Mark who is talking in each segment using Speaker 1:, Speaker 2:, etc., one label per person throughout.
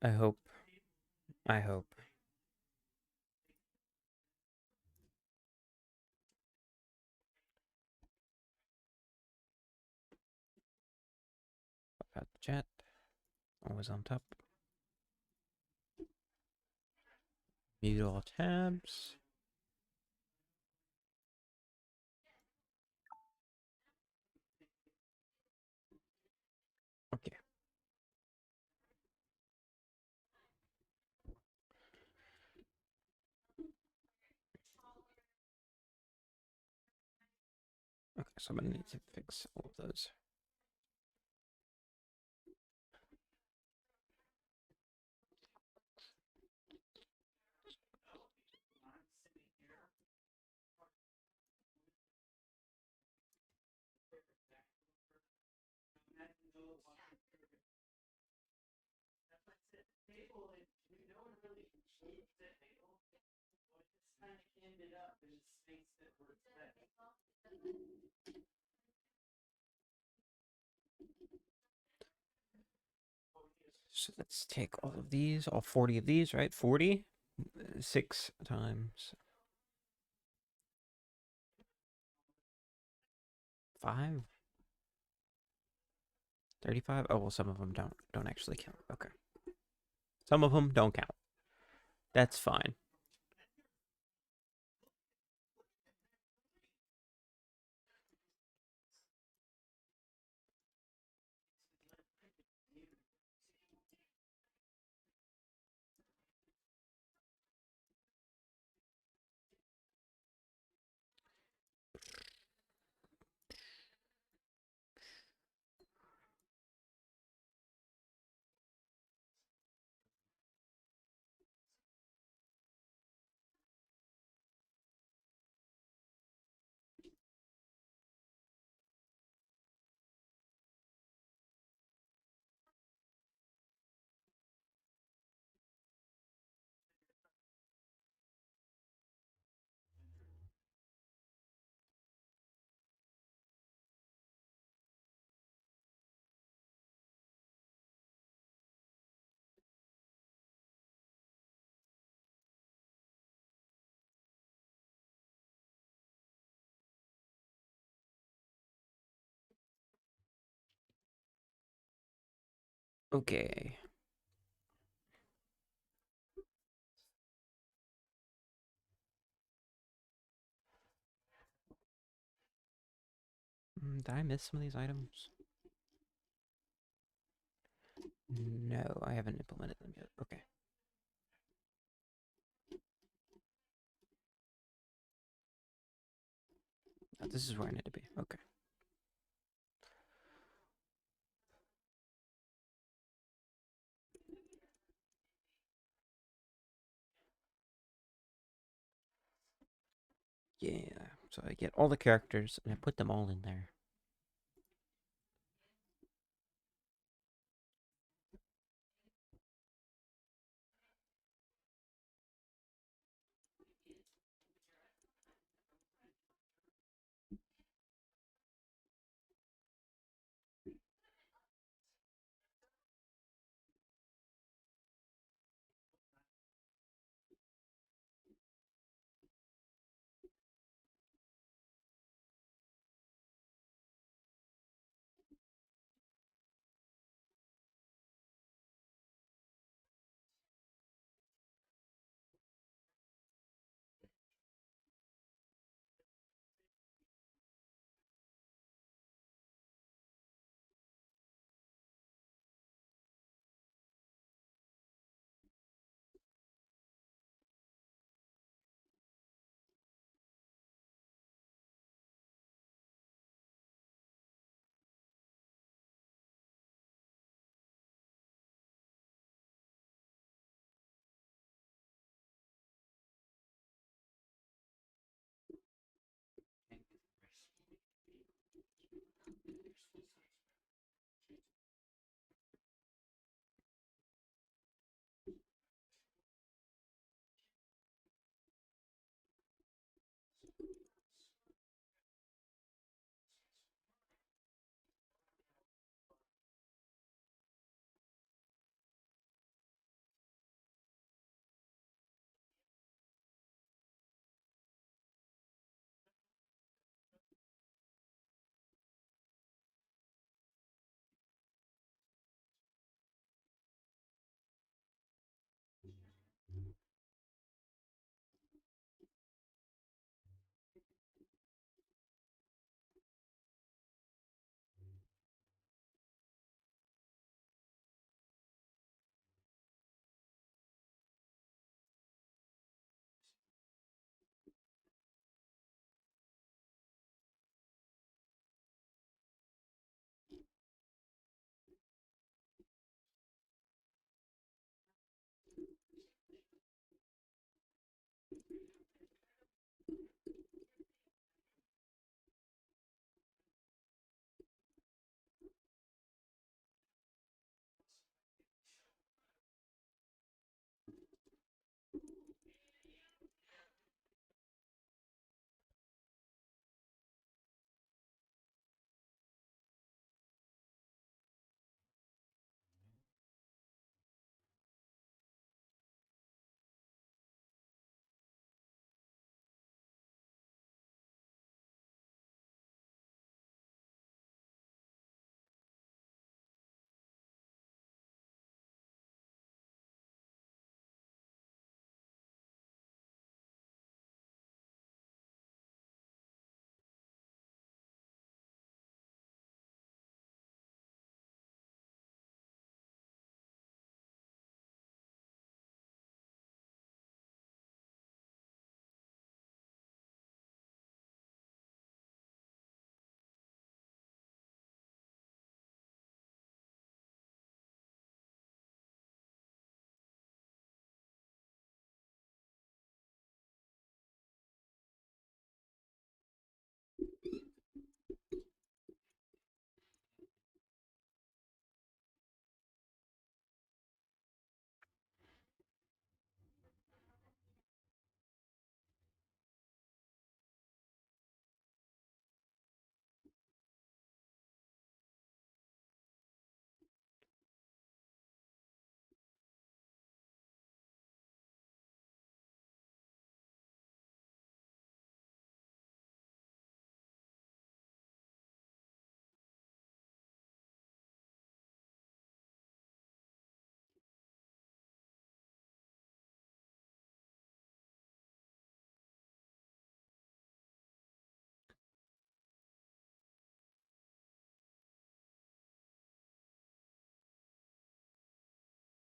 Speaker 1: I hope. I hope. About the chat. Always on top. Mute all tabs. Okay. Okay, so I'm gonna need to fix all of those. So let's take all of these, all 40 of these, right? 40? 6 times 5? 35? Oh, well, some of them don't actually count. Okay. Some of them don't count. That's fine. Okay. Did I miss some of these items? No, I haven't implemented them yet. Okay. Oh, this is where I need to be. Okay. Yeah. So I get all the characters and I put them all in there.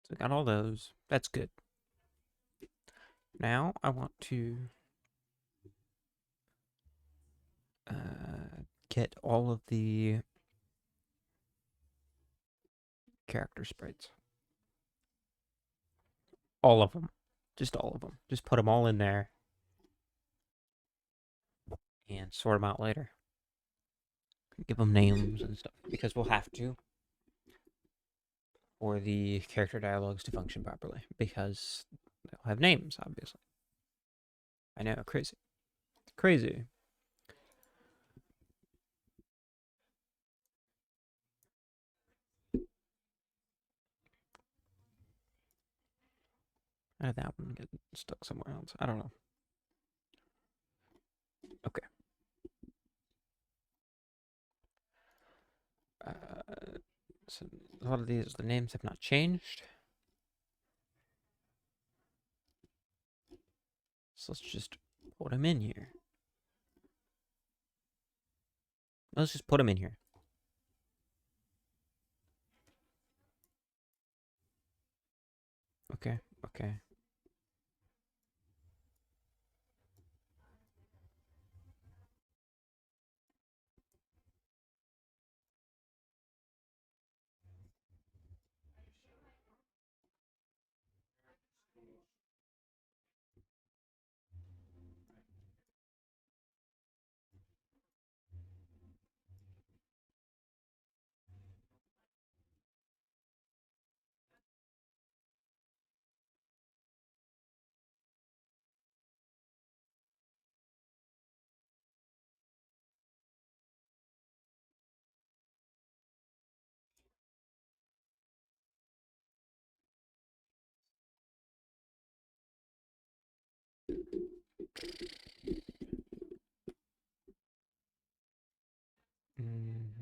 Speaker 1: So I got all those. That's good. Now I want to get all of the character sprites. All of them. Just all of them. Just put them all in there and sort them out later. Give them names and stuff because we'll have to for the character dialogues to function properly because they'll have names, obviously. I know, crazy. Crazy. How did that one get stuck somewhere else? I don't know. Okay. So a lot of these, the names have not changed. So let's just put them in here. Let's just put them in here. Okay, okay.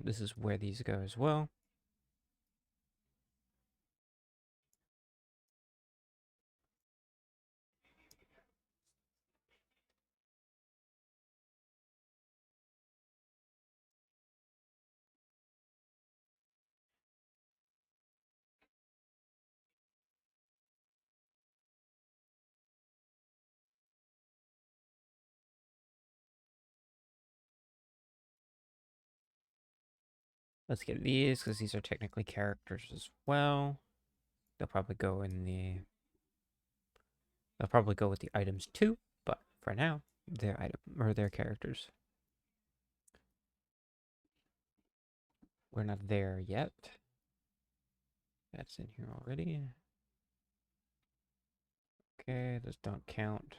Speaker 1: This is where these go as well. Let's get these because these are technically characters as well. They'll probably go in the. They'll probably go with the items too, but for now, they're item or they're characters. We're not there yet. That's in here already. Okay, those don't count.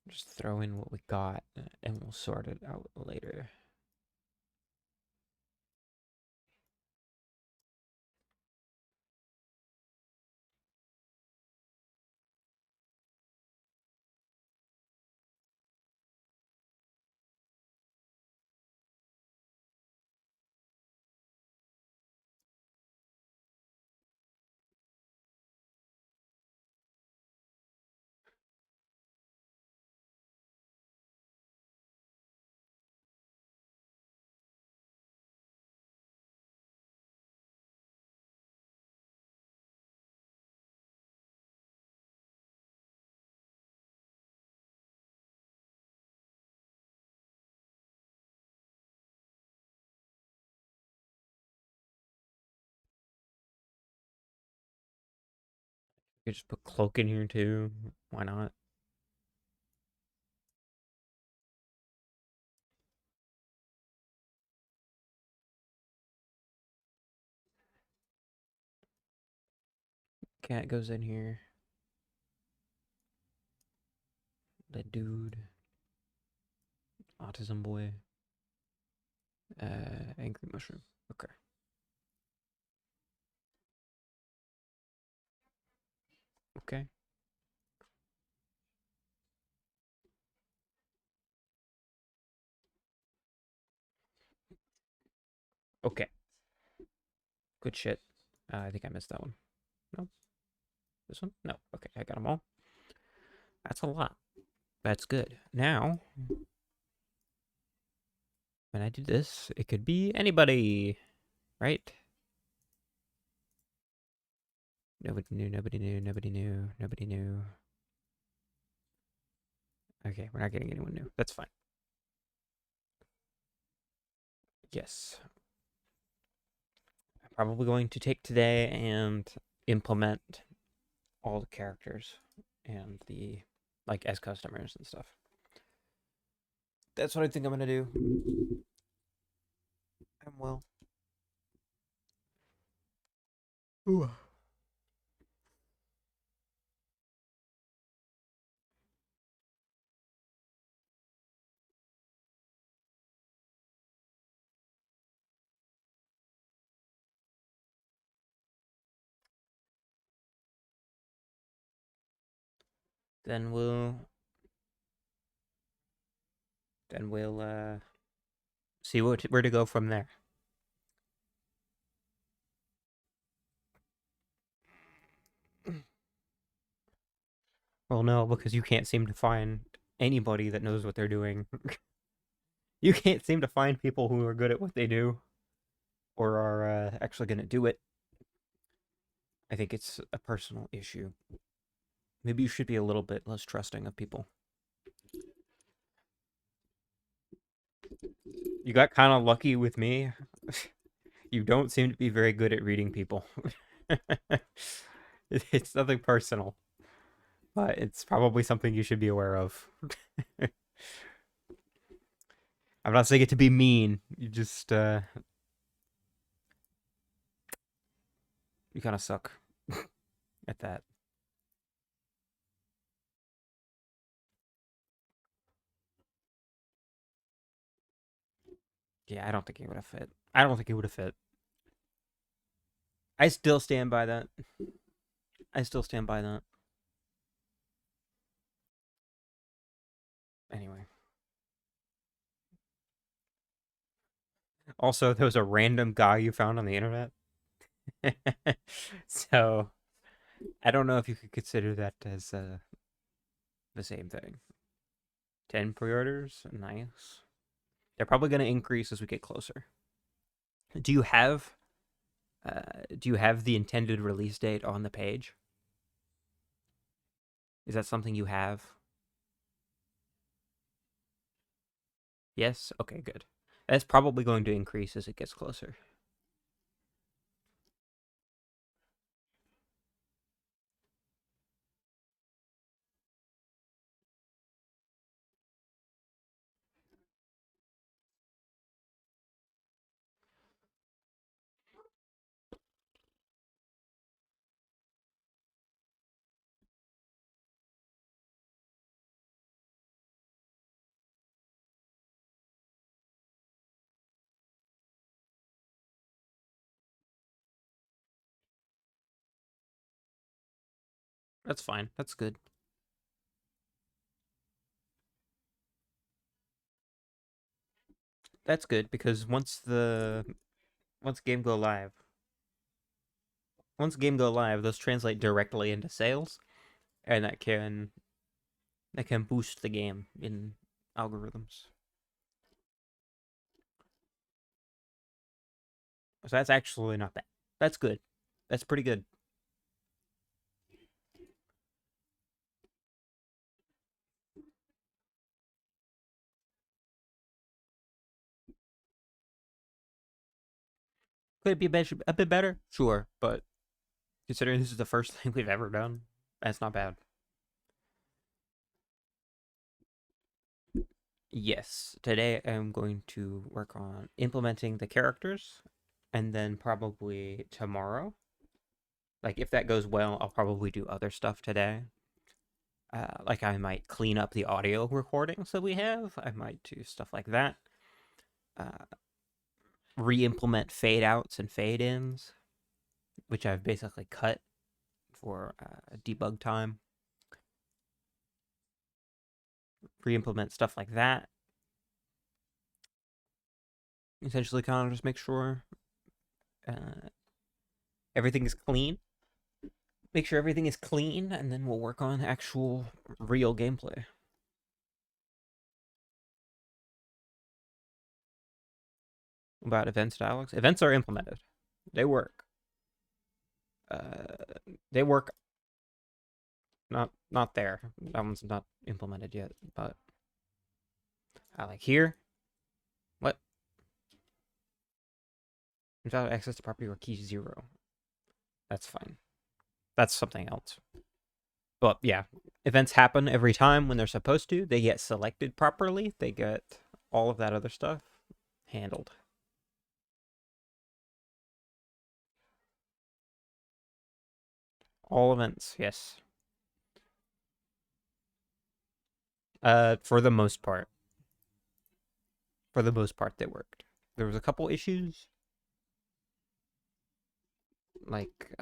Speaker 1: Just throw in what we got and we'll sort it out later. You just put cloak in here too. Why not? Cat goes in here. The dude. Autism boy. Angry mushroom. Okay. Okay. Okay. Good shit. I think I missed that one. No. This one? No. Okay, I got them all. That's a lot. That's good. Now, when I do this, it could be anybody, right? Nobody knew, nobody knew, nobody knew, nobody knew. Okay, we're not getting anyone new. That's fine. Yes. I'm probably going to take today and implement all the characters and the, like, as customers and stuff. That's what I think I'm going to do. I'm well. Ooh. Then we'll see where to go from there. Well, no, because you can't seem to find anybody that knows what they're doing. You can't seem to find people who are good at what they do or are actually going to do it. I think it's a personal issue. Maybe you should be a little bit less trusting of people. You got kind of lucky with me. You don't seem to be very good at reading people. It's nothing personal, but it's probably something you should be aware of. I'm not saying it to be mean. You just, you kind of suck at that. Yeah, I don't think it would have fit. I don't think it would have fit. I still stand by that. I still stand by that. Anyway. Also, there was a random guy you found on the internet. So, I don't know if you could consider that as the same thing. 10 pre-orders? Nice. They're probably going to increase as we get closer. Do you have the intended release date on the page? Is that something you have? Yes? Okay, good. That's probably going to increase as it gets closer. That's fine. That's good. That's good because once game go live, those translate directly into sales, and that can boost the game in algorithms. So that's actually not bad. That's good. That's pretty good. Could it be a bit better? Sure, but considering this is the first thing we've ever done, that's not bad. Yes, today I'm going to work on implementing the characters, and then probably tomorrow, like if that goes well, I'll probably do other stuff today. Like I might clean up the audio recordings that we have. I might do stuff like that. Uh, re-implement fade outs and fade ins, which I've basically cut for debug time. Re-implement stuff like that. Essentially, kind of just make sure everything is clean. Make sure everything is clean, and then we'll work on actual real gameplay. about events dialogues. Events are implemented. They work. They work. Not there. That one's not implemented yet. But I like here. What? Without access to property or key 0. That's fine. That's something else. But yeah, events happen every time when they're supposed to. They get selected properly. They get all of that other stuff handled. All events, yes. For the most part. For the most part, they worked. There was a couple issues. Like,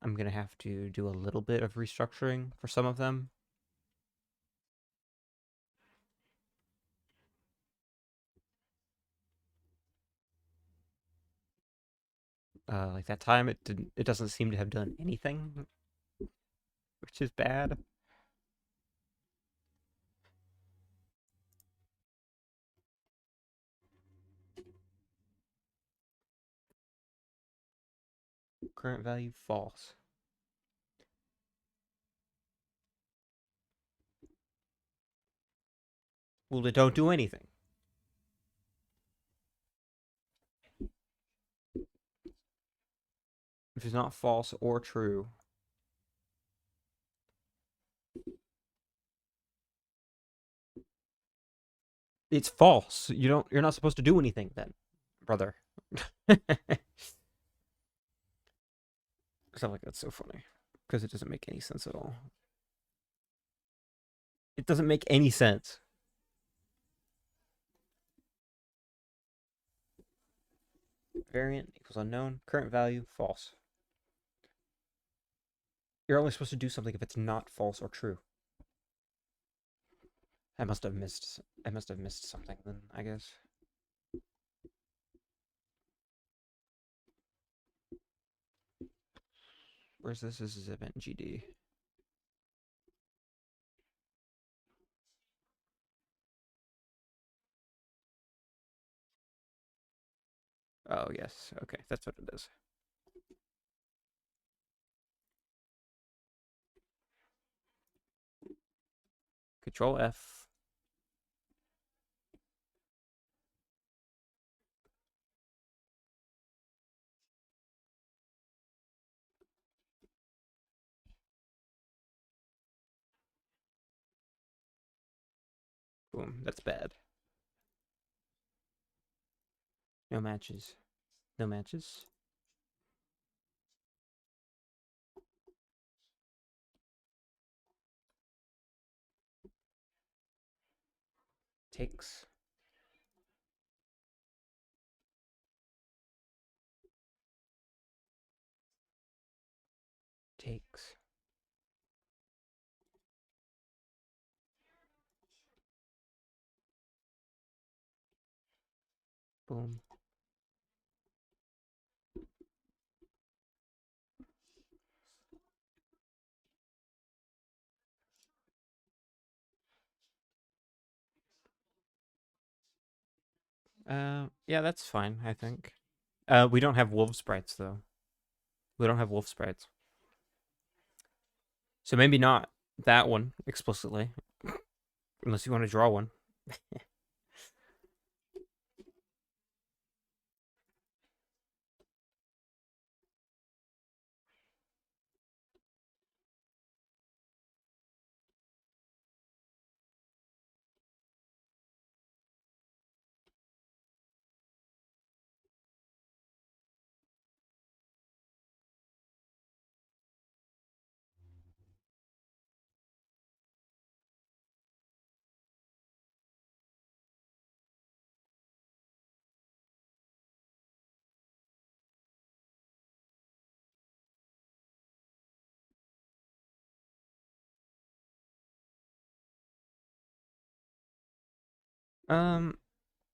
Speaker 1: I'm gonna have to do a little bit of restructuring for some of them. Like that time, it doesn't seem to have done anything, which is bad. Current value false. Well, it don't do anything. If it's not false or true. It's false. You're not supposed to do anything then, brother. Stuff like that's so funny. Because it doesn't make any sense at all. It doesn't make any sense. Variant equals unknown. Current value, false. You're only supposed to do something if it's not false or true. I must have missed something then, I guess. Where's this? This is event GD. Oh, yes. Okay, that's what it is. Control F. Boom. That's bad. No matches. No matches. Takes. Takes. Boom. Yeah, that's fine, I think. We don't have wolf sprites, though. We don't have wolf sprites. So maybe not that one explicitly. Unless you want to draw one.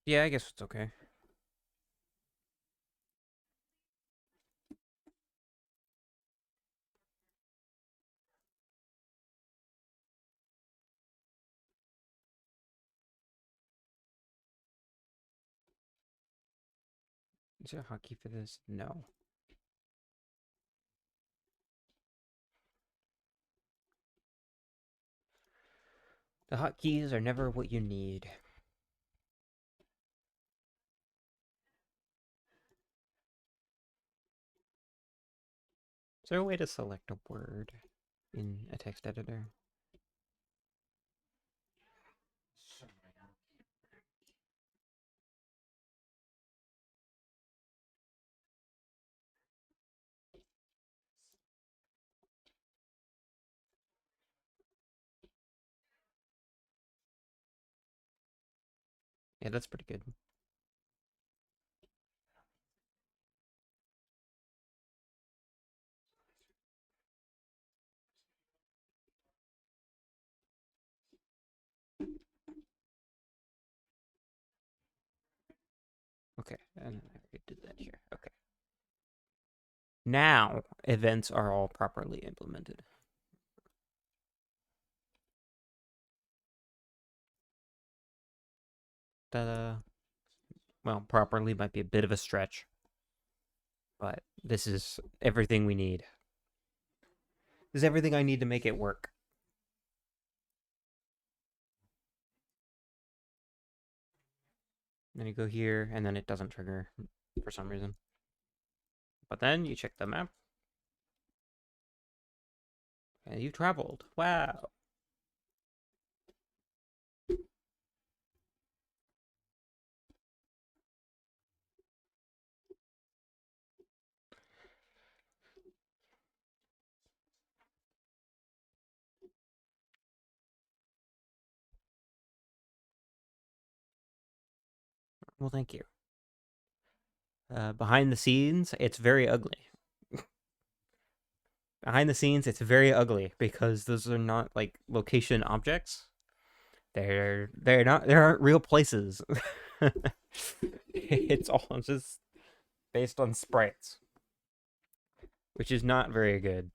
Speaker 1: Yeah, I guess it's okay. Is there a hotkey for this? No. The hotkeys are never what you need. Is there a way to select a word in a text editor? Yeah, that's pretty good. Okay, and I did that here. Okay. Now, events are all properly implemented. Ta-da. Well, properly might be a bit of a stretch, but this is everything we need. This is everything I need to make it work. Then you go here, and then it doesn't trigger for some reason. But then you check the map, and you traveled. Wow. Well, thank you. Behind the scenes, it's very ugly. Behind the scenes, it's very ugly because those are not like location objects. They're not. There aren't real places. It's all just based on sprites, which is not very good.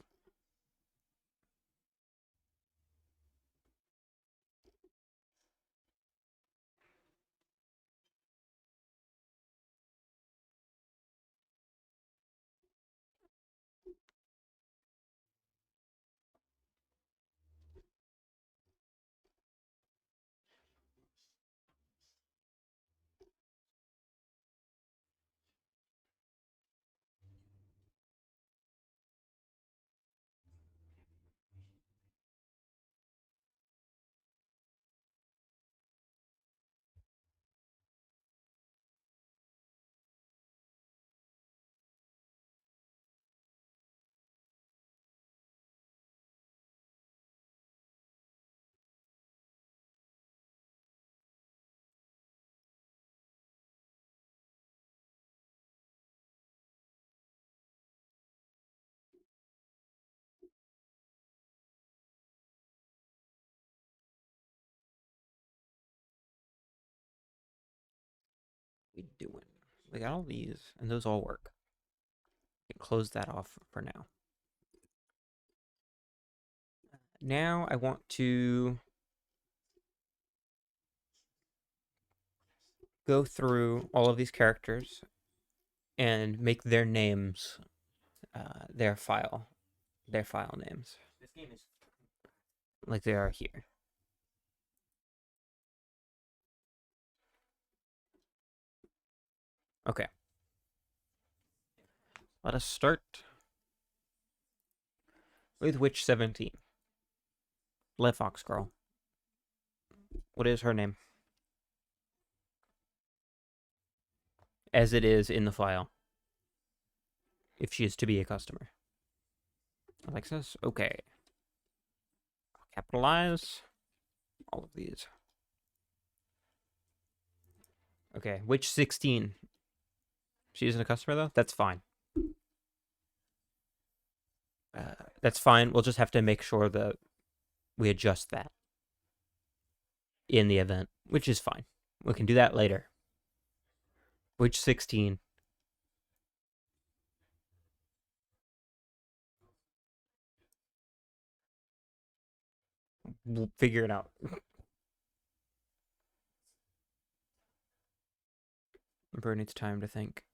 Speaker 1: We doing? We got all these, and those all work. Close that off for now. Now I want to go through all of these characters and make their names their file names like they are here. Okay. Let us start with Witch 17. Let Fox Girl. What is her name? As it is in the file. If she is to be a customer. Alexis? Okay. Capitalize all of these. Okay, Witch 16. She isn't a customer though? That's fine. That's fine. We'll just have to make sure that we adjust that in the event, which is fine. We can do that later. Witch 16. We'll figure it out. Emperor needs time to think.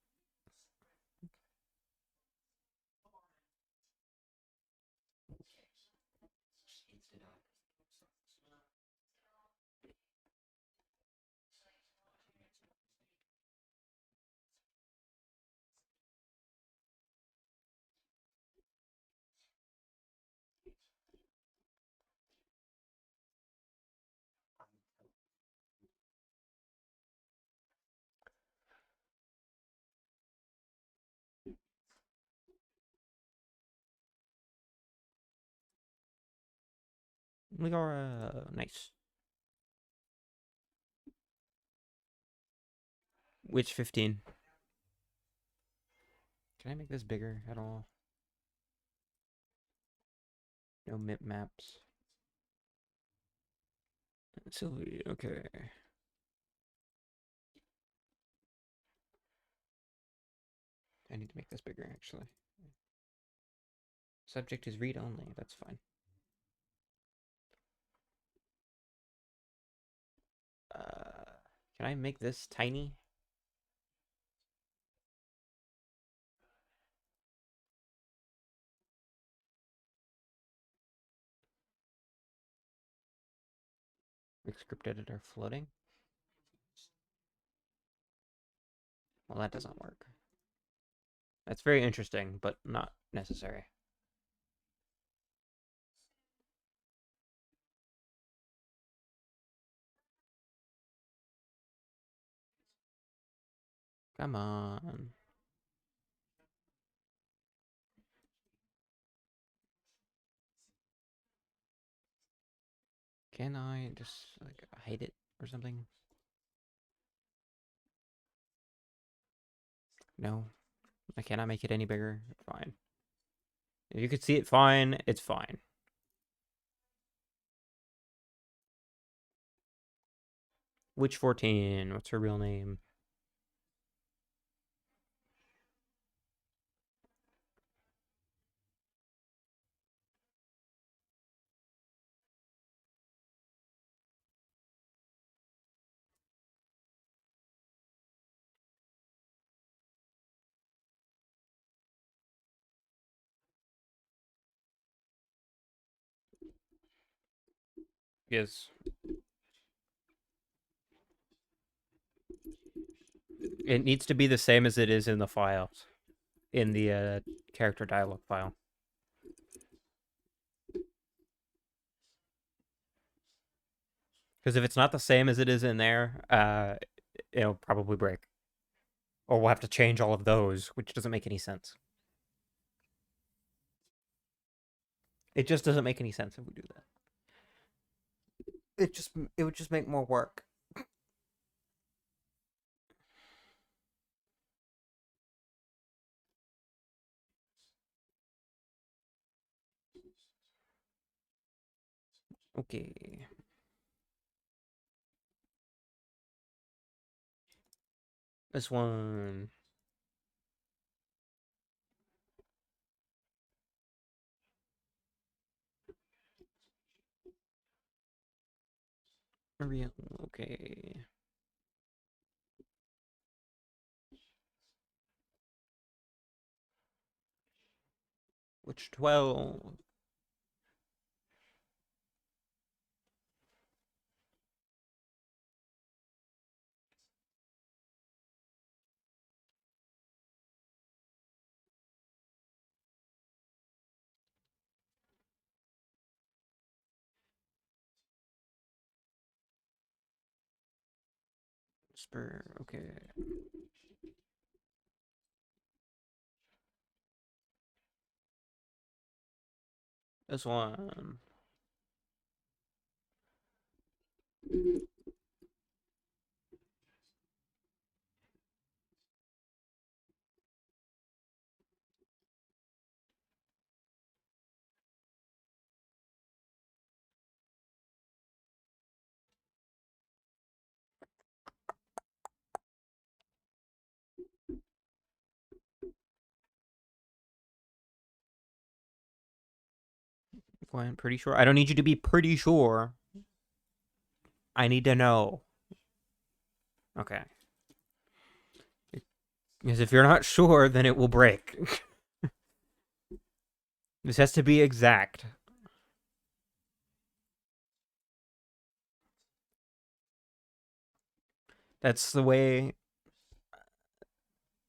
Speaker 1: Leora, nice. Which 15? Can I make this bigger at all? No mip maps. Sylvie, okay. I need to make this bigger, actually. Subject is read only, that's fine. Can I make this tiny? Make script editor floating? Well, that doesn't work. That's very interesting, but not necessary. Come on. Can I just, like, hide it or something? No. I cannot make it any bigger. Fine. If you could see it fine, it's fine. Witch 14. What's her real name? Yes. It needs to be the same as it is in the files. In the character dialog file. Because if it's not the same as it is in there, it'll probably break. Or we'll have to change all of those, which doesn't make any sense. It just doesn't make any sense if we do that. It would just make more work. Okay. This one. Real. Okay. Which 12? Spur. Okay. This one. I'm pretty sure. I don't need you to be pretty sure. I need to know. Okay. Because if you're not sure, then it will break. This has to be exact. That's the way.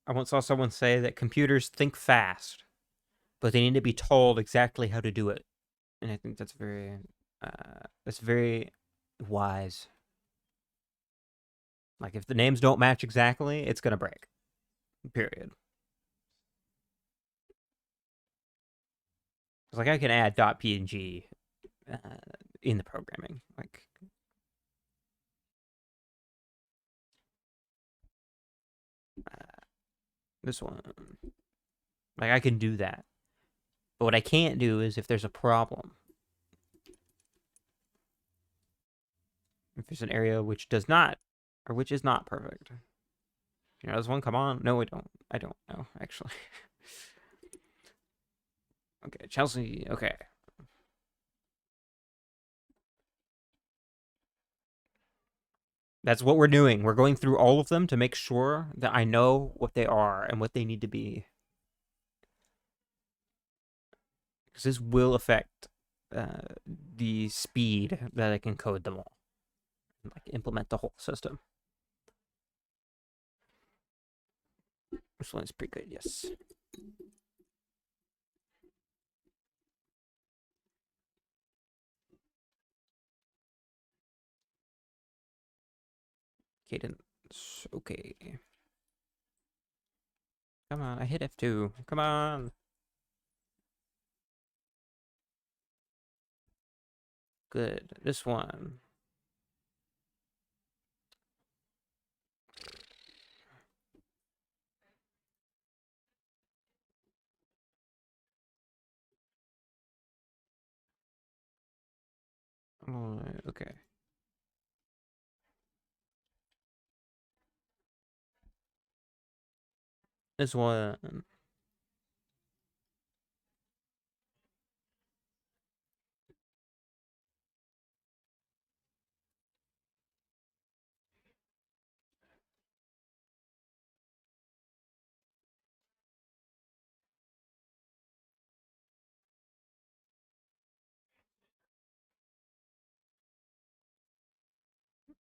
Speaker 1: I once saw someone say that computers think fast, but they need to be told exactly how to do it. And I think that's very wise. Like, if the names don't match exactly, it's gonna break. Period. It's like I can add .png in the programming. Like this one. Like I can do that. But what I can't do is if there's a problem. If there's an area which does not, or which is not perfect. You know, does one come on? No, I don't. I don't know, actually. Okay, Chelsea. Okay. That's what we're doing. We're going through all of them to make sure that I know what they are and what they need to be. Because this will affect the speed that I can code them all. Like implement the whole system. This one's pretty good, yes. Cadence. Okay. Come on, I hit F2. Come on. Good. This one. Oh, okay. This one.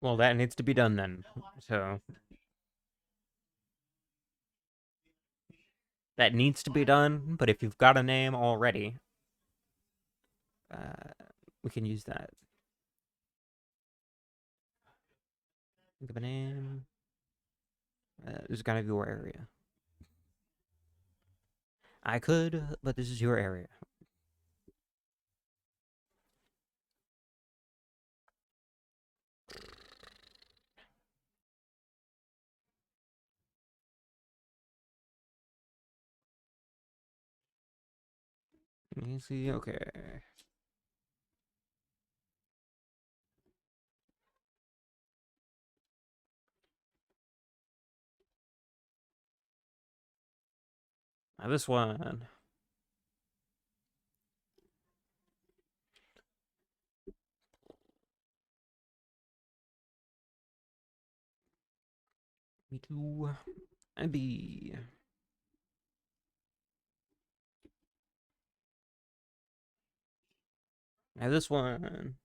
Speaker 1: Well, that needs to be done then. So that needs to be done. But if you've got a name already, uh, we can use that. Think of a name. This is gonna be your area. I could, but this is your area. Easy. Okay. Now this one. Me too. And B. Now this one.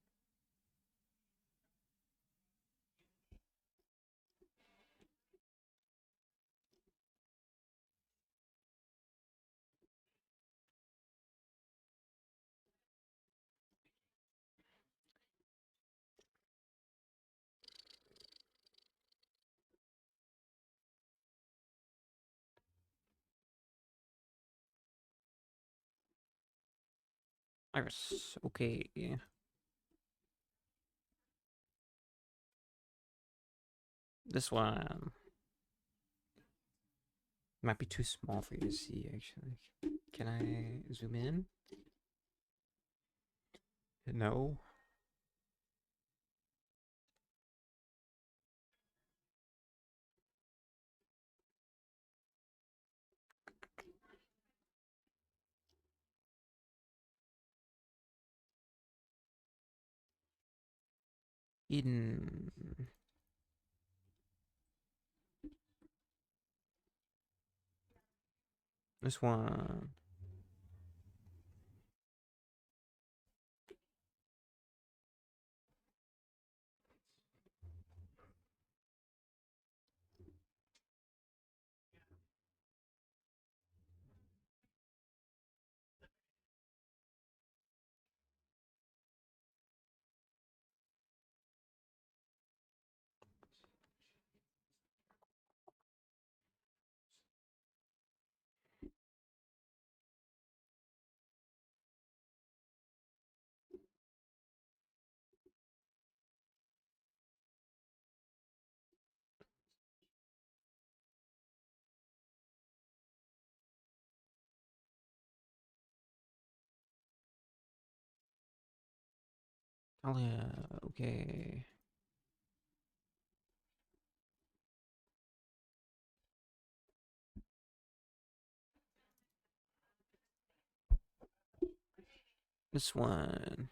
Speaker 1: Iris. Okay. This one might be too small for you to see, actually. Can I zoom in? No. Eden. This one. Talia, okay. This one.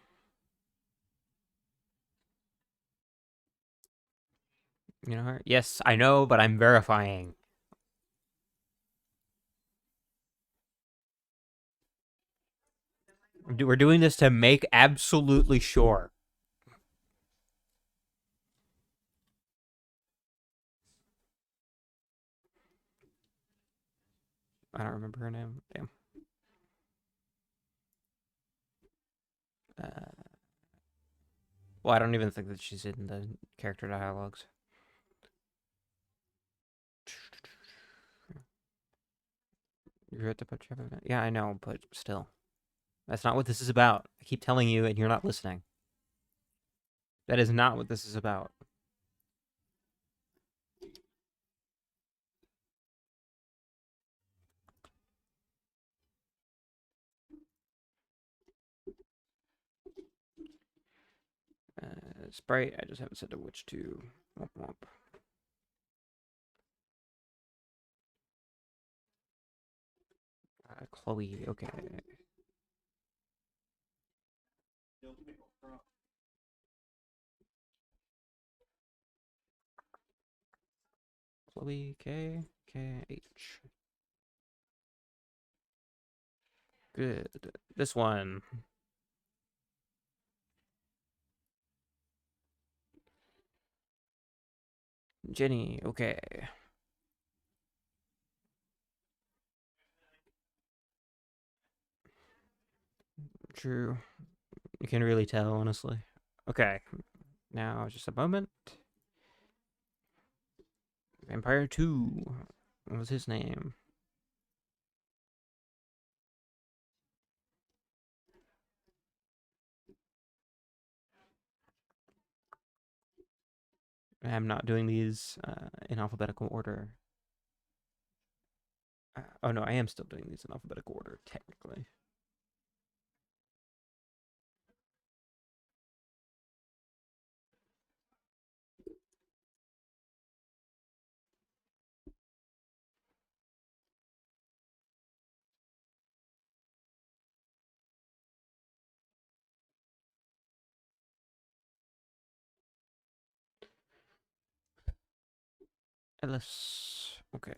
Speaker 1: You know her? Yes, I know, but I'm verifying. We're doing this to make absolutely sure. I don't remember her name. Damn. Uh, well, I don't even think that she's in the character dialogues. You're at the put. Yeah, I know, but still. That's not what this is about. I keep telling you, and you're not listening. That is not what this is about. Sprite, I just haven't said to which to. Womp womp. Chloe, okay. Chloe, K, K, H. Good. This one. Jenny, okay. True. You can really tell, honestly. Okay. Now, just a moment. Vampire 2. What was his name? I'm not doing these in alphabetical order. Oh no, I am still doing these in alphabetical order, technically. Ellis. Okay.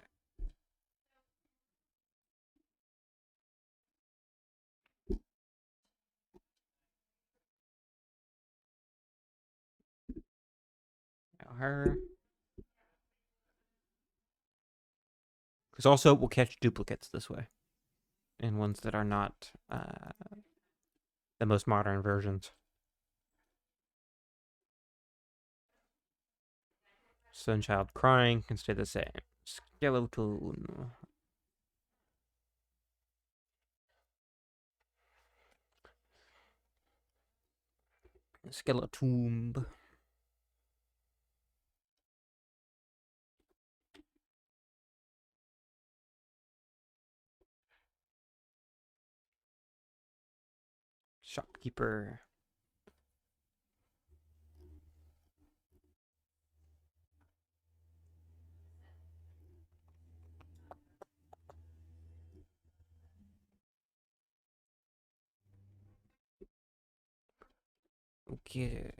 Speaker 1: Now her. Because also we'll catch duplicates this way. And ones that are not the most modern versions. Sunchild crying can stay the same. Skeleton. Skeletomb. Shopkeeper. Okay.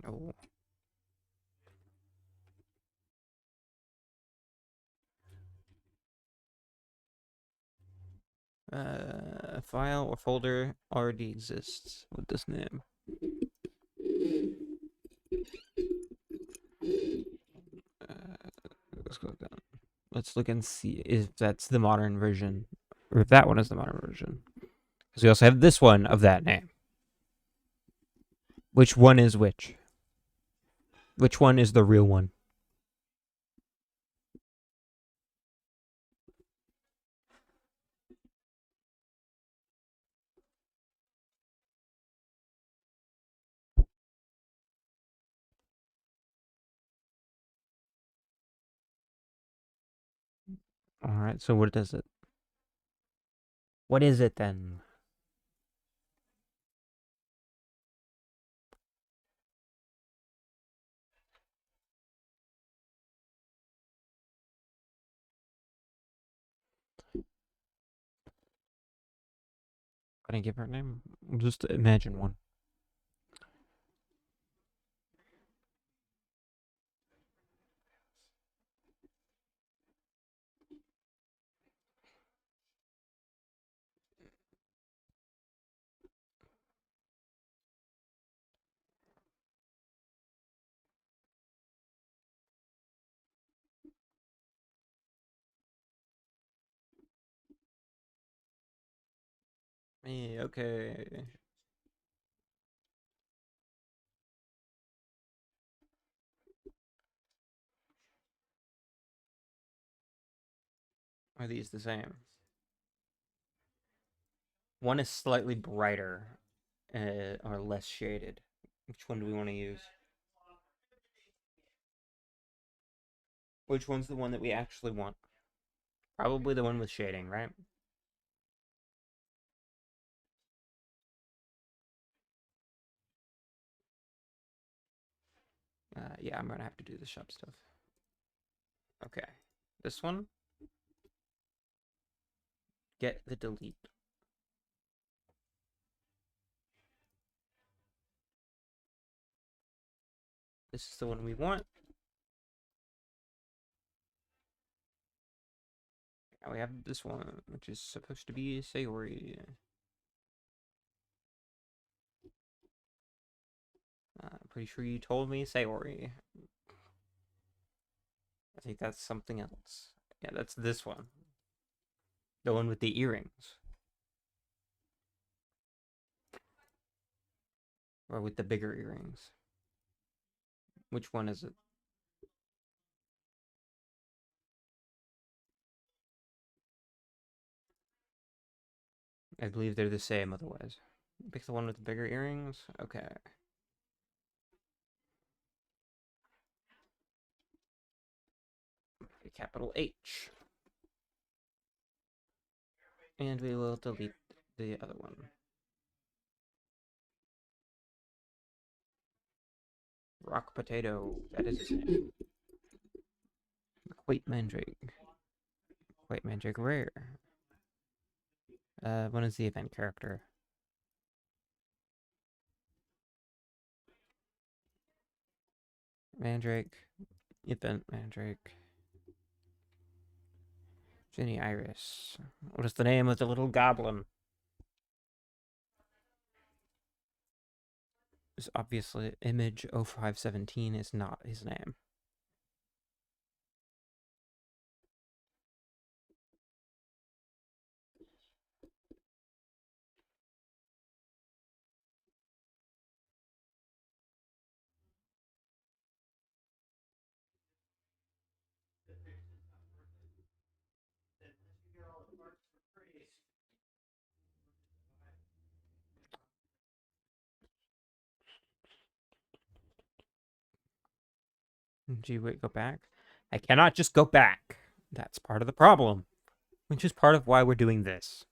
Speaker 1: Oh. A file or folder already exists with this name. Let's go down. Let's look and see if that's the modern version, or if that one is the modern version. Because we also have this one of that name. Which one is which? Which one is the real one? All right. So what does it? What is it then? Can I give her a name? Just imagine one. Okay. Are these the same? One is slightly brighter or less shaded. Which one do we want to use? Which one's the one that we actually want? Probably the one with shading, right? Yeah, I'm gonna have to do the shop stuff. Okay. This one, get the delete. This is the one we want. Now we have this one, which is supposed to be Sayori. I'm pretty sure you told me Sayori. I think that's something else. Yeah, that's this one. The one with the earrings. Or with the bigger earrings. Which one is it? I believe they're the same otherwise. Pick the one with the bigger earrings? Okay. Capital H. And we will delete the other one. Rock Potato. That is his name. White Mandrake. White Mandrake Rare. When is the event character? Mandrake. Event Mandrake. Jenny Iris. What is the name of the little goblin? This obviously image 0517 is not his name. Gee, wait, go back? I cannot just go back. That's part of the problem, which is part of why we're doing this.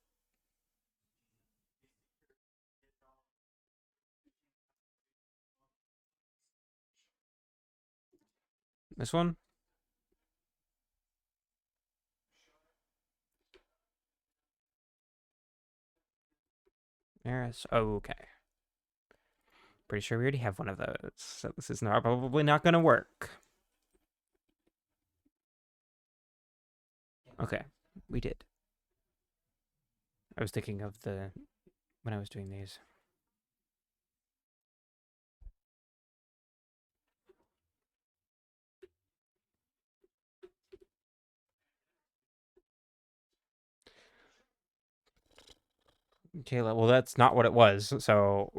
Speaker 1: This one? There's. Oh, okay. Pretty sure we already have one of those, so this is not probably not going to work. Okay, we did. I was thinking of the when I was doing these. Kayla, well, that's not what it was, so.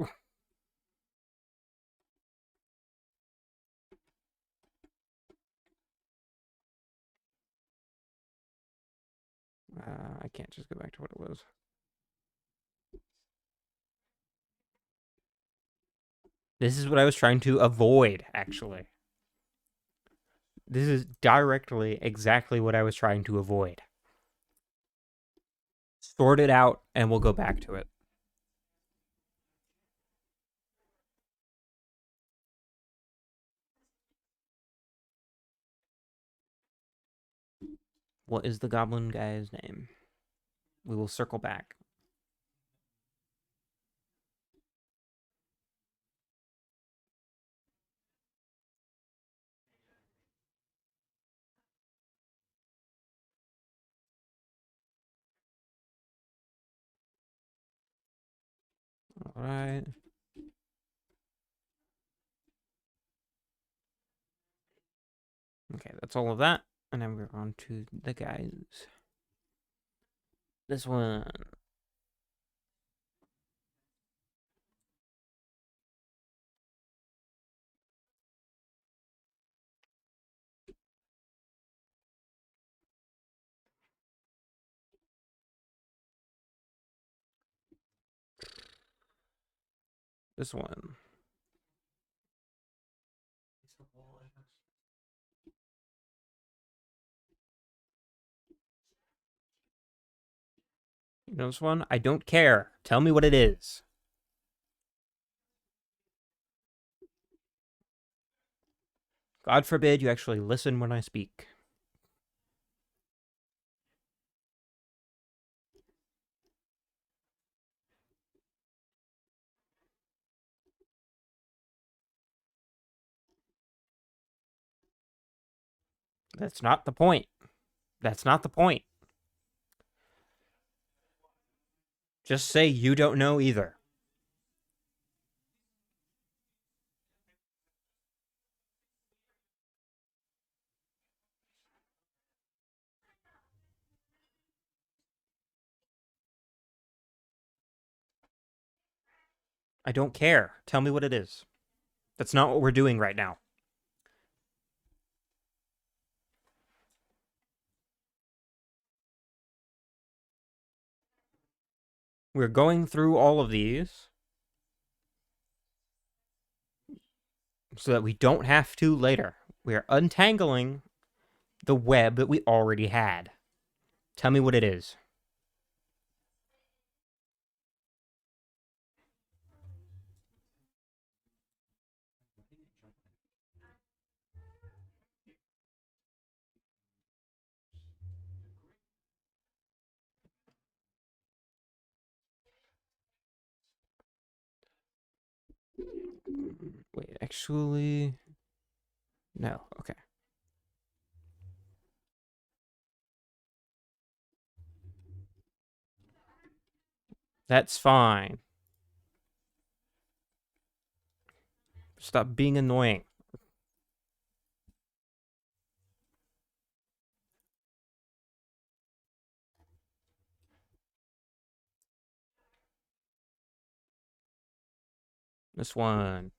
Speaker 1: I can't just go back to what it was. This is what I was trying to avoid, actually. This is directly exactly what I was trying to avoid. Sort it out, and we'll go back to it. What is the goblin guy's name? We will circle back. Alright. Okay, that's all of that. And then we're on to the guys. This one. This one. You know this one? I don't care. Tell me what it is. God forbid you actually listen when I speak. That's not the point. That's not the point. Just say you don't know either. I don't care. Tell me what it is. That's not what we're doing right now. We're going through all of these so that we don't have to later. We're untangling the web that we already had. Tell me what it is. Wait, actually... No, okay. That's fine. Stop being annoying. This one.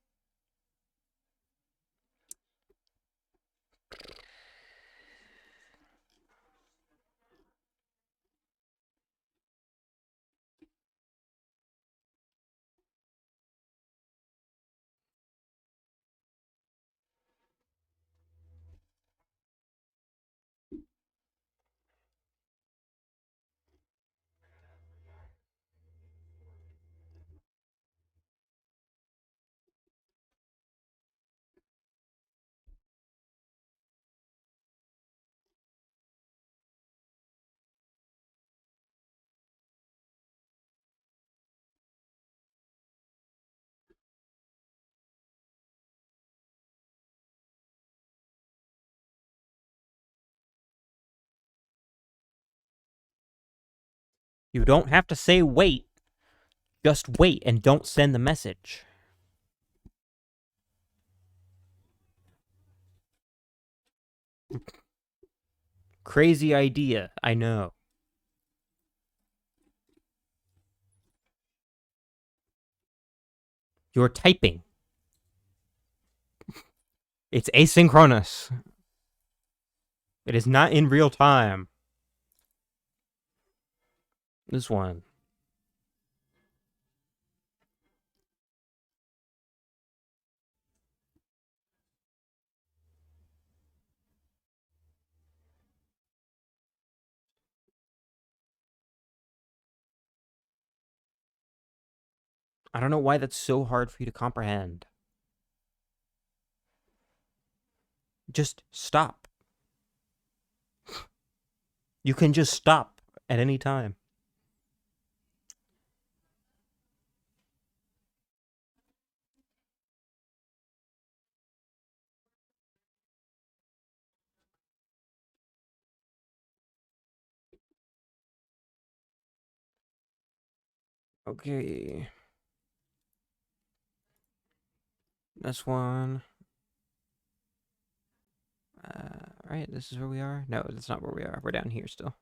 Speaker 1: You don't have to say wait. Just wait and don't send the message. Crazy idea, I know. You're typing. It's asynchronous. It is not in real time. This one. I don't know why that's so hard for you to comprehend. Just stop. You can just stop at any time. Okay. This one. Right, this is where we are? No, that's not where we are. We're down here still.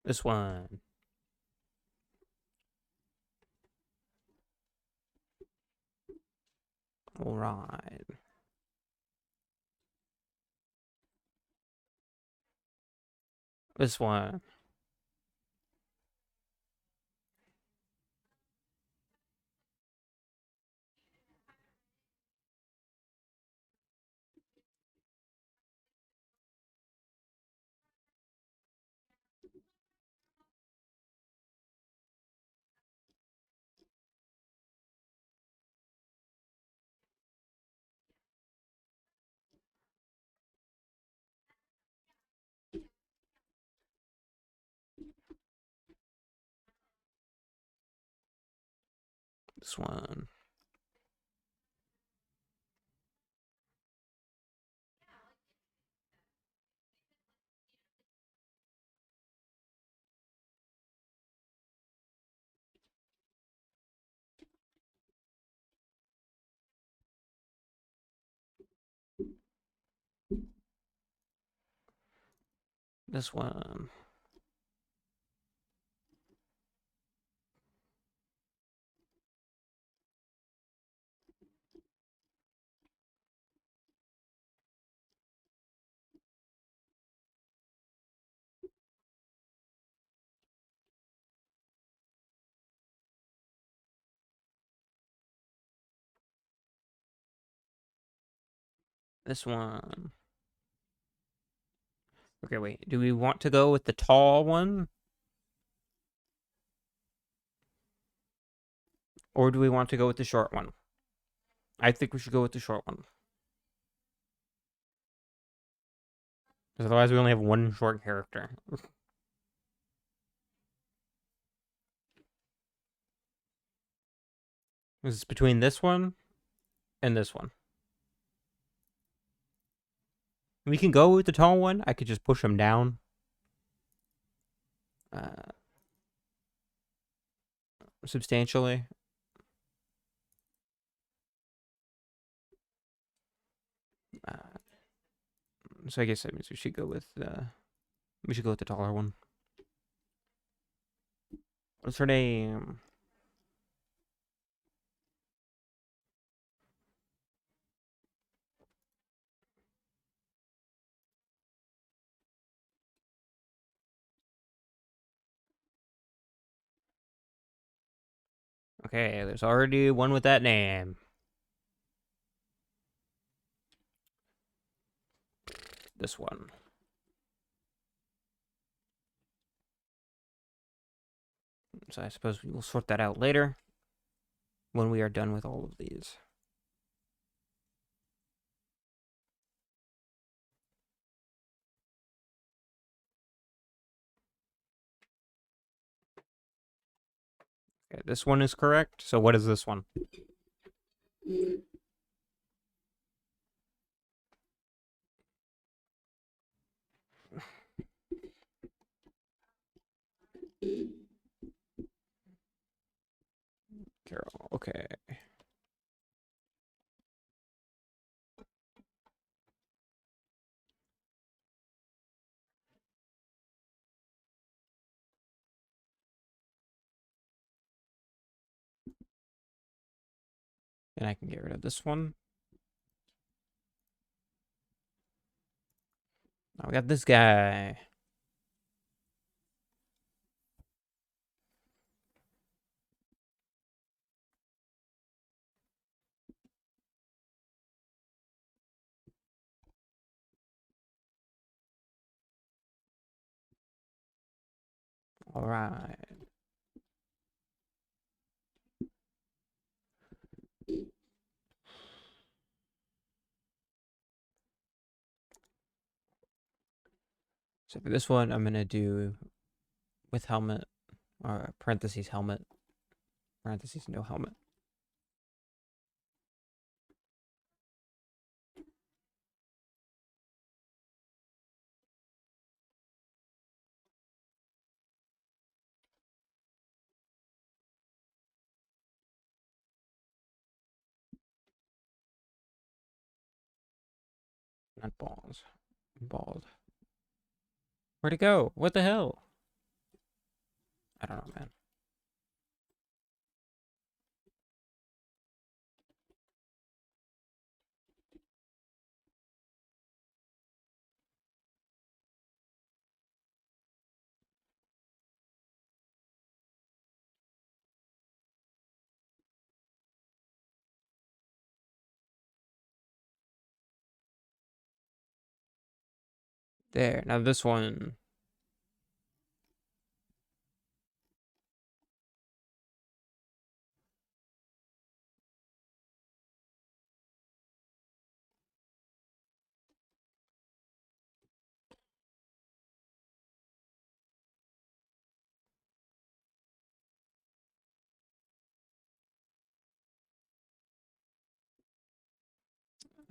Speaker 1: This one. All right. This one. This one. This one. This one. Okay, wait. Do we want to go with the tall one? Or do we want to go with the short one? I think we should go with the short one. Because otherwise we only have one short character. This is between this one and this one. We can go with the tall one. I could just push him down. Substantially. So I guess that means we should go with the taller one. What's her name? Okay, there's already one with that name. This one. So I suppose we will sort that out later when we are done with all of these. Okay, this one is correct. So what is this one? Carol. Okay. And I can get rid of this one. Now we got this guy. All right. So for this one, I'm going to do with helmet, or parentheses helmet, parentheses no helmet. Not balls. Bald. Where'd it go? What the hell? I don't know, man. There. Now this one.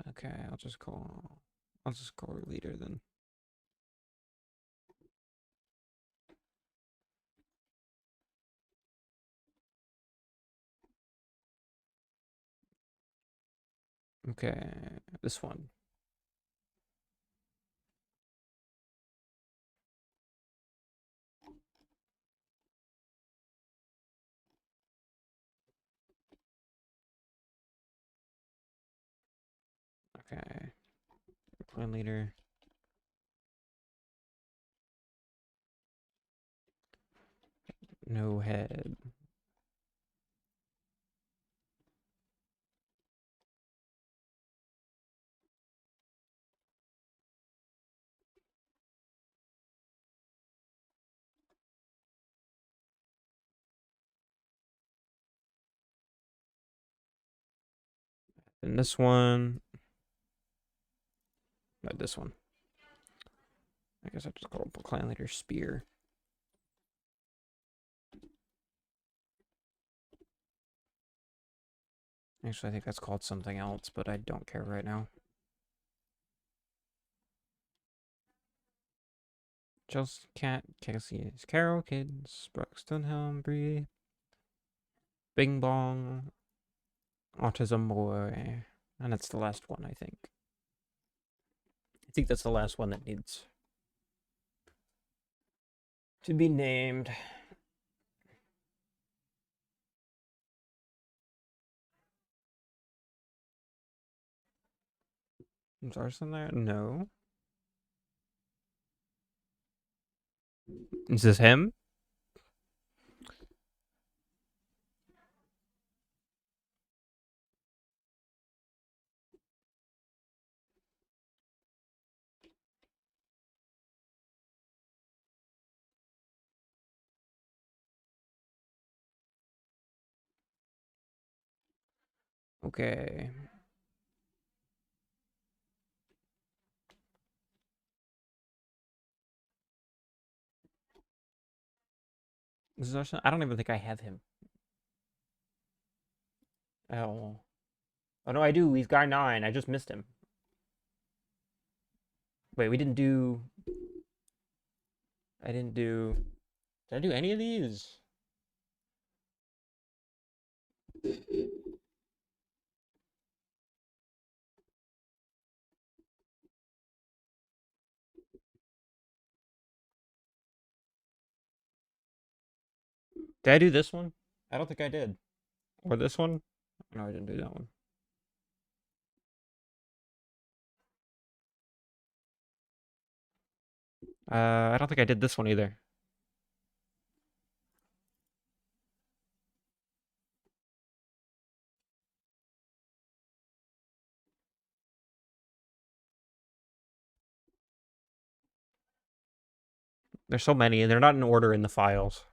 Speaker 1: Okay, I'll just call her leader then. Okay, this one. Okay, clan leader. No head. And this one. Not this one. I guess I just call it clan leader spear. Actually, I think that's called something else, but I don't care right now. Chelsea Cat, Cassie's Carol, Kids, Brooks Dunhelm, Bree, Bing Bong, Autism Boy, and that's the last one, I think. I think that's the last one that needs to be named. Is Arson there? No. Is this him? Okay. This is Arson? I don't even think I have him. Oh. Oh no, I do. He's guy 9. I just missed him. Wait, we didn't do... I didn't do... Did I do any of these? Did I do this one? I don't think I did. Or this one? No, I didn't do that one. I don't think I did this one either. There's so many, and they're not in order in the files.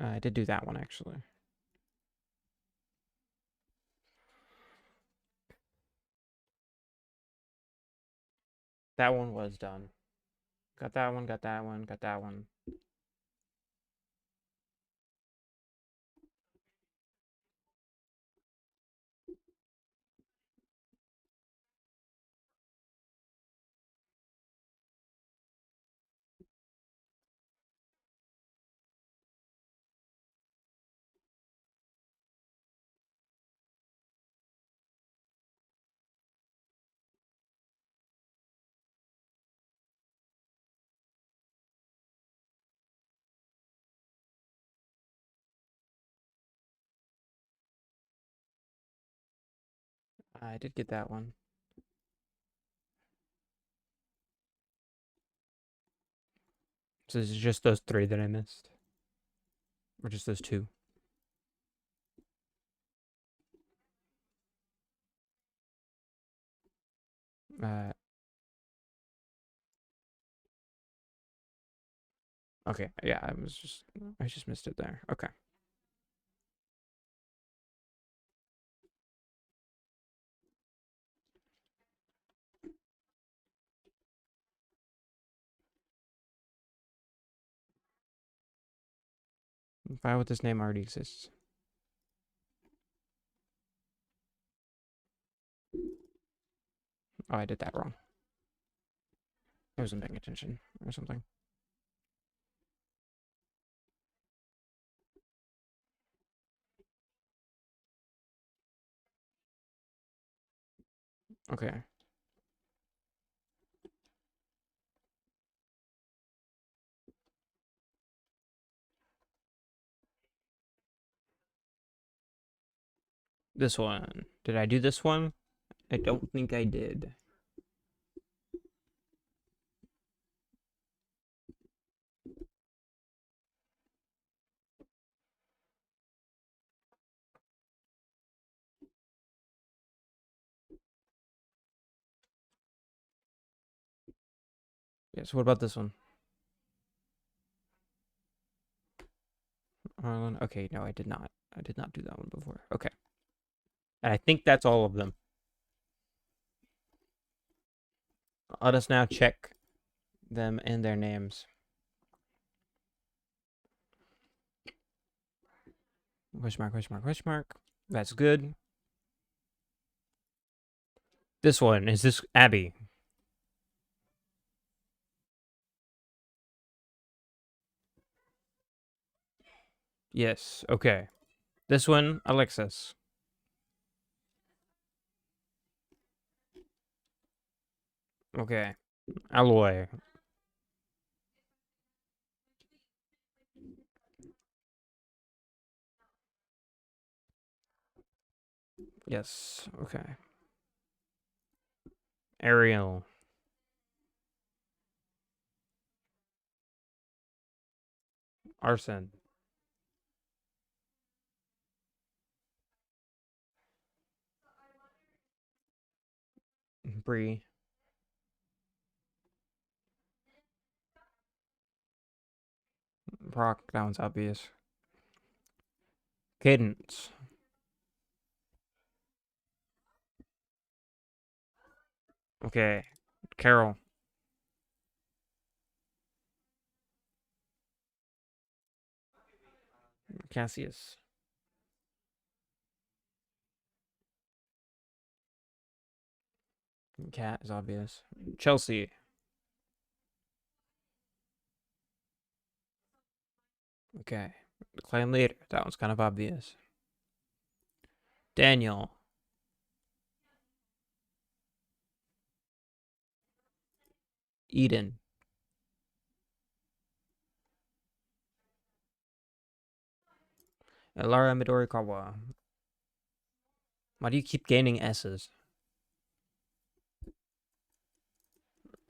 Speaker 1: I did do that one, actually. That one was done. Got that one, got that one, got that one. I did get that one. So is it just those 3 that I missed? Or just those 2? Okay, yeah, I just missed it there. Okay. File with this name already exists. Oh, I did that wrong. I wasn't paying attention or something. Okay. This one. Did I do this one? I don't think I did. Yeah, so what about this one? Okay, no, I did not. I did not do that one before. Okay. And I think that's all of them. Let us now check them and their names. Question mark, question mark, question mark. That's good. This one, is this Abby? Yes, okay. This one, Alexis. Okay. Alloy. Yes, okay. Ariel. Arson. Bree. Brock, that one's obvious. Cadence. Okay. Carol. Cassius. Cat is obvious. Chelsea. Okay. The clan leader. That one's kind of obvious. Daniel. Eden. And Lara Midorikawa. Why do you keep gaining S's?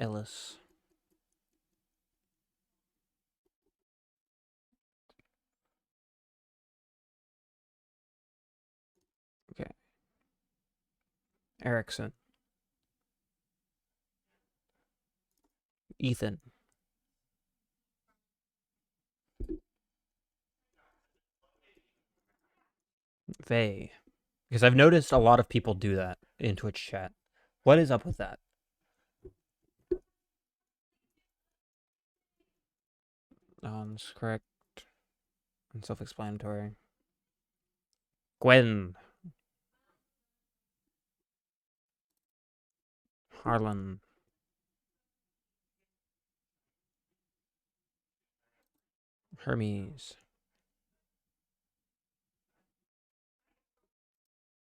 Speaker 1: Ellis. Okay. Erickson. Ethan. Vay. Because I've noticed a lot of people do that in Twitch chat. What is up with that? It's correct and self-explanatory. Gwen. Harlan. Hermes.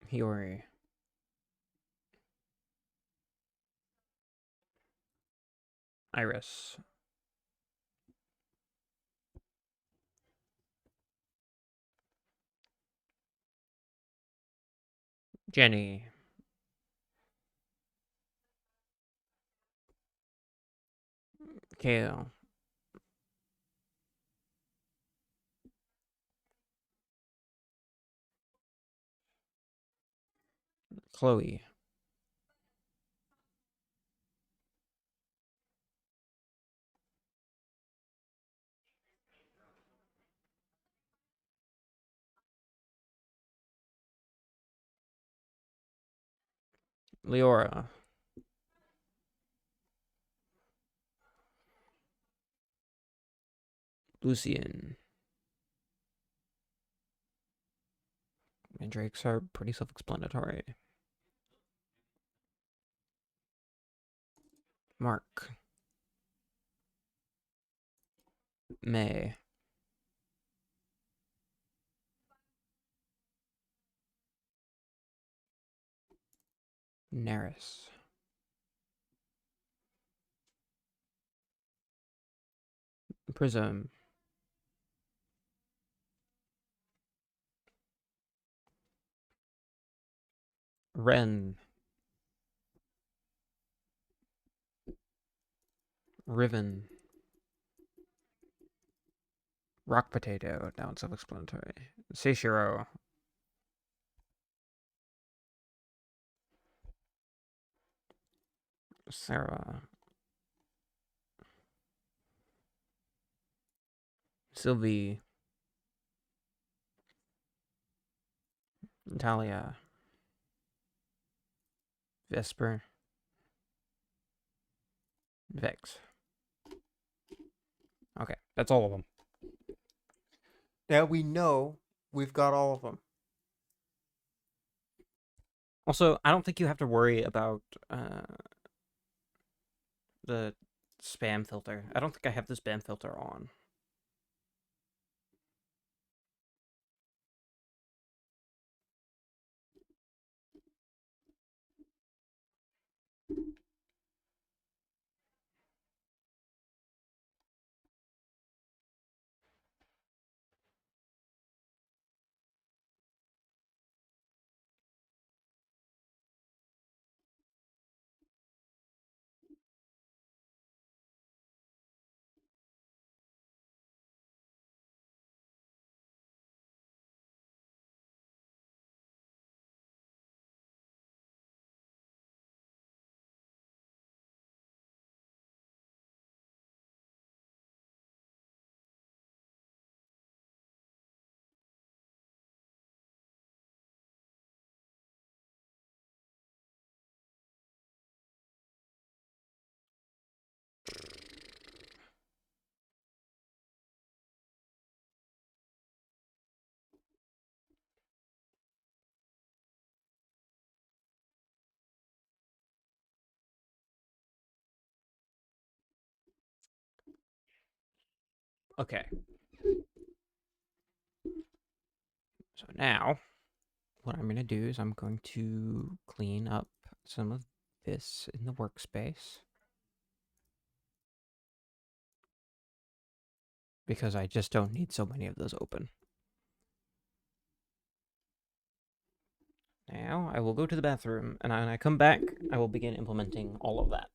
Speaker 1: Hiyori. Iris. Jenny. Kale. Chloe. Leora. Lucian. Mandrakes are pretty self-explanatory. Mark. May. Neris. Prism. Ren. Riven. Rock Potato. Now it's self-explanatory. Seishiro. Sarah. Sylvie. Natalia. Vesper. Vex. Okay, that's all of them. Now we know we've got all of them. Also, I don't think you have to worry about the spam filter. I don't think I have the spam filter on. Okay. So now, what I'm going to do is I'm going to clean up some of this in the workspace. Because I just don't need so many of those open. Now, I will go to the bathroom, and when I come back, I will begin implementing all of that.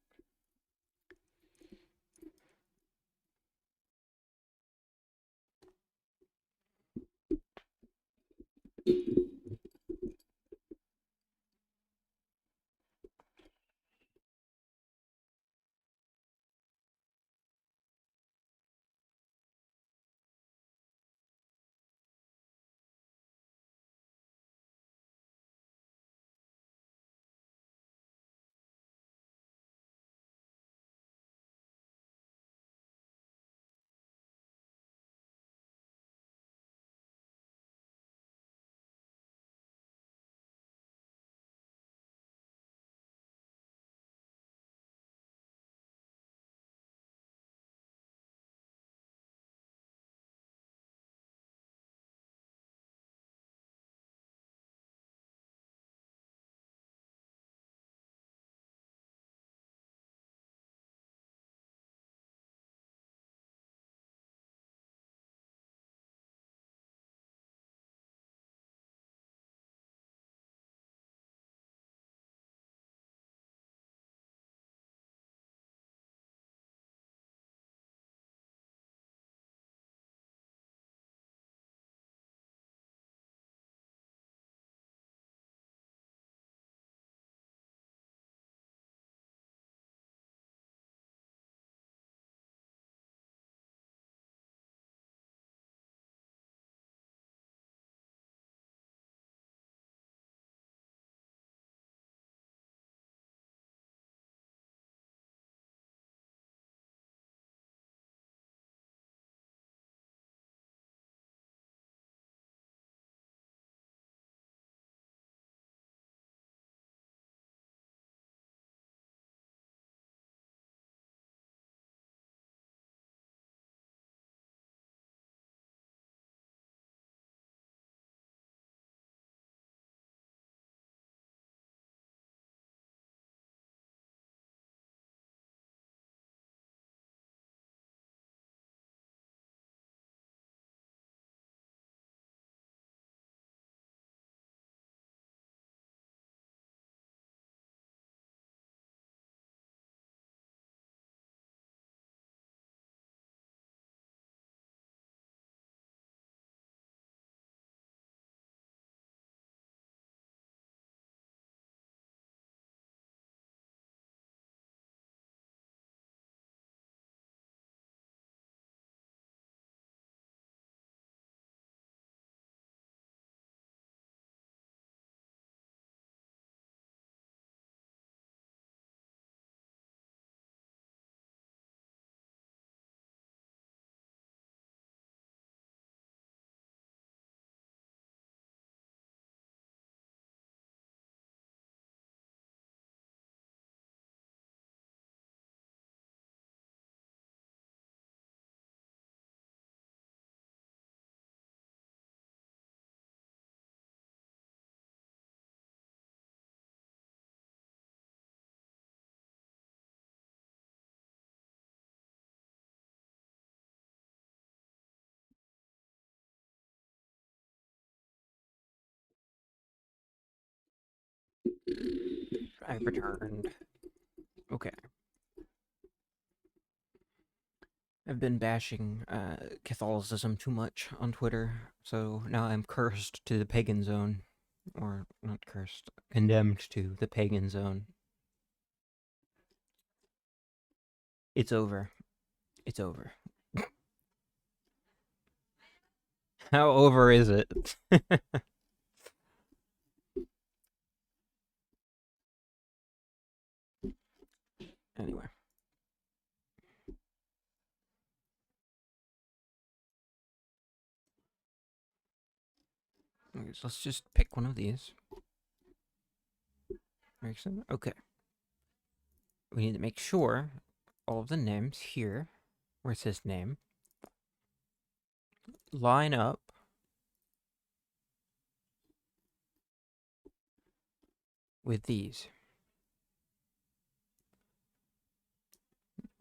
Speaker 1: I returned. Okay. I've been bashing Catholicism too much on Twitter, so now I'm cursed to the pagan zone. Or, not cursed, condemned to the pagan zone. It's over. It's over. How over is it? Anyway. Okay, so let's just pick one of these. Okay. We need to make sure all of the names here, where it says name, line up with these.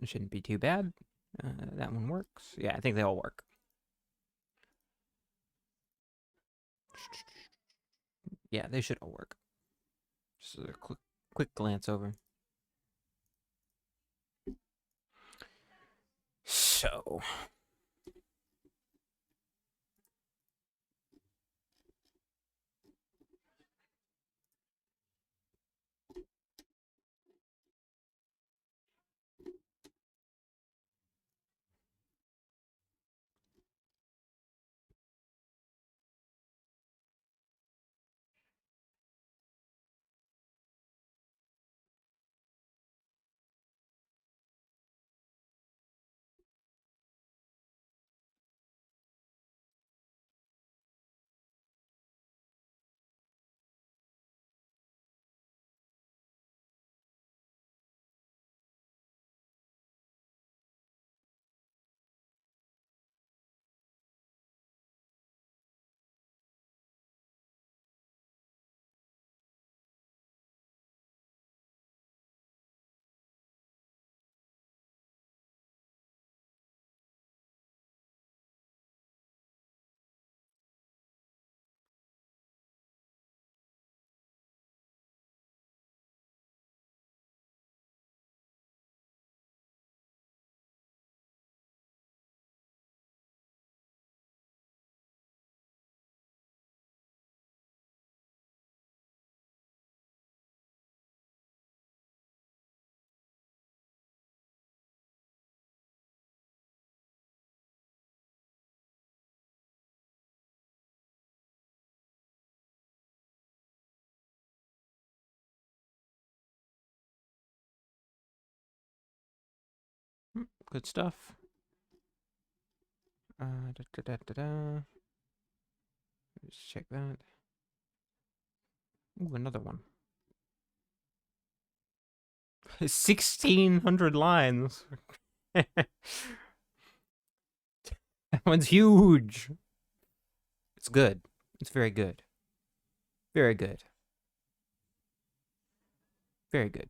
Speaker 1: It shouldn't be too bad. That one works. Yeah, I think they all work. Yeah, they should all work. Just a quick glance over. So, good stuff. Let's check that. Ooh, another one. 1,600 lines. That one's huge. It's good. It's very good. Very good. Very good.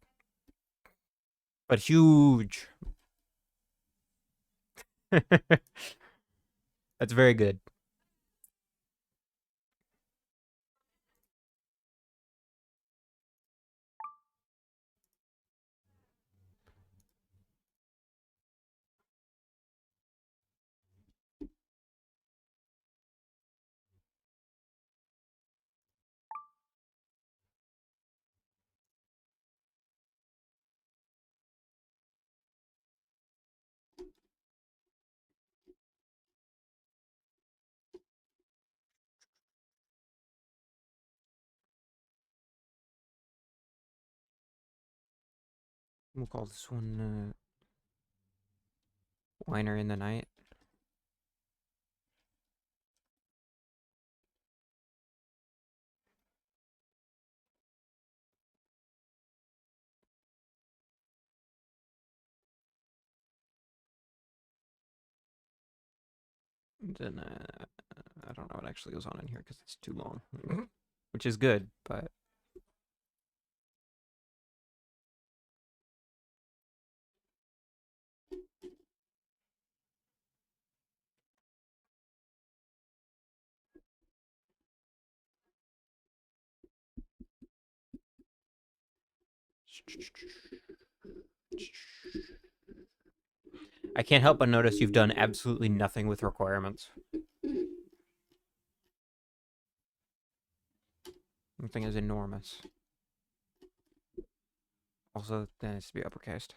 Speaker 1: But huge. That's very good. We'll call this one Whiner in the Night. Then I don't know what actually goes on in here because it's too long, which is good, but I can't help but notice you've done absolutely nothing with requirements. The thing is enormous. Also, that needs to be uppercased.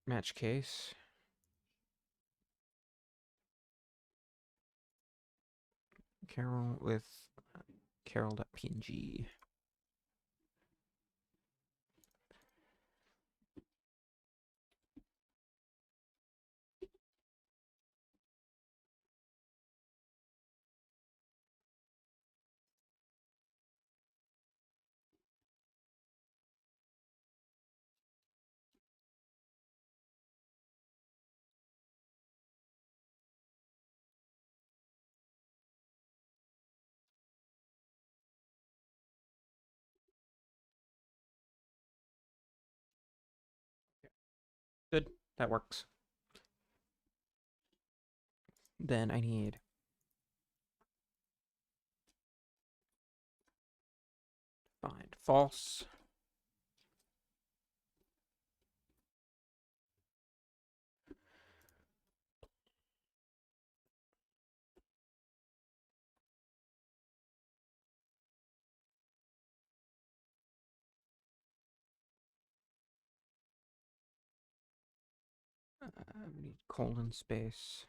Speaker 1: Match case. Carol with Carol.png. Good, that works. Then I need find false. We need colon space.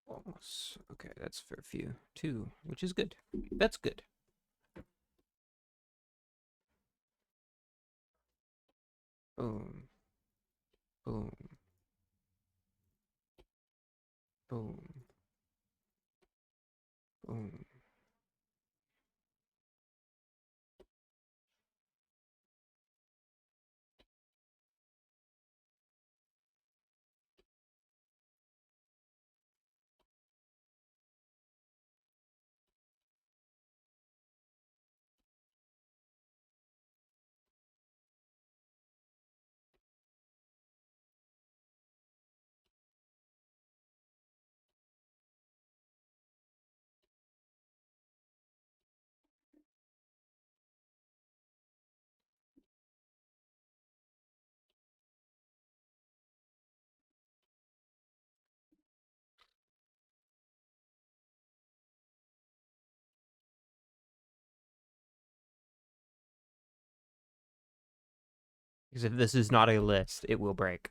Speaker 1: False. Okay, that's for a few. 2, which is good. That's good. Boom. Boom. Boom. Boom. Because if this is not a list, it will break.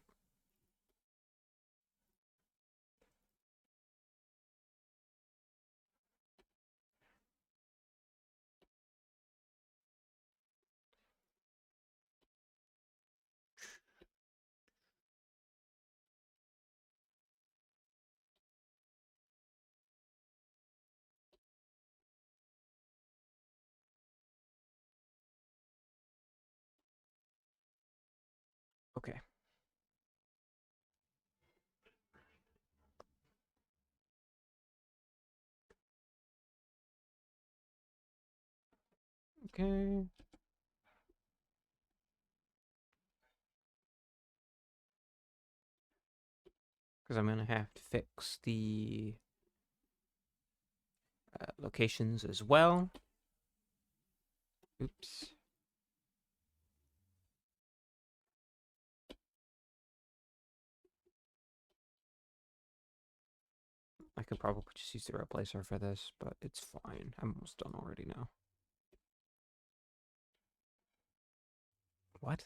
Speaker 1: Okay. Okay. Because I'm going to have to fix the locations as well. Oops. I could probably just use the replacer for this, but it's fine. I'm almost done already now. What?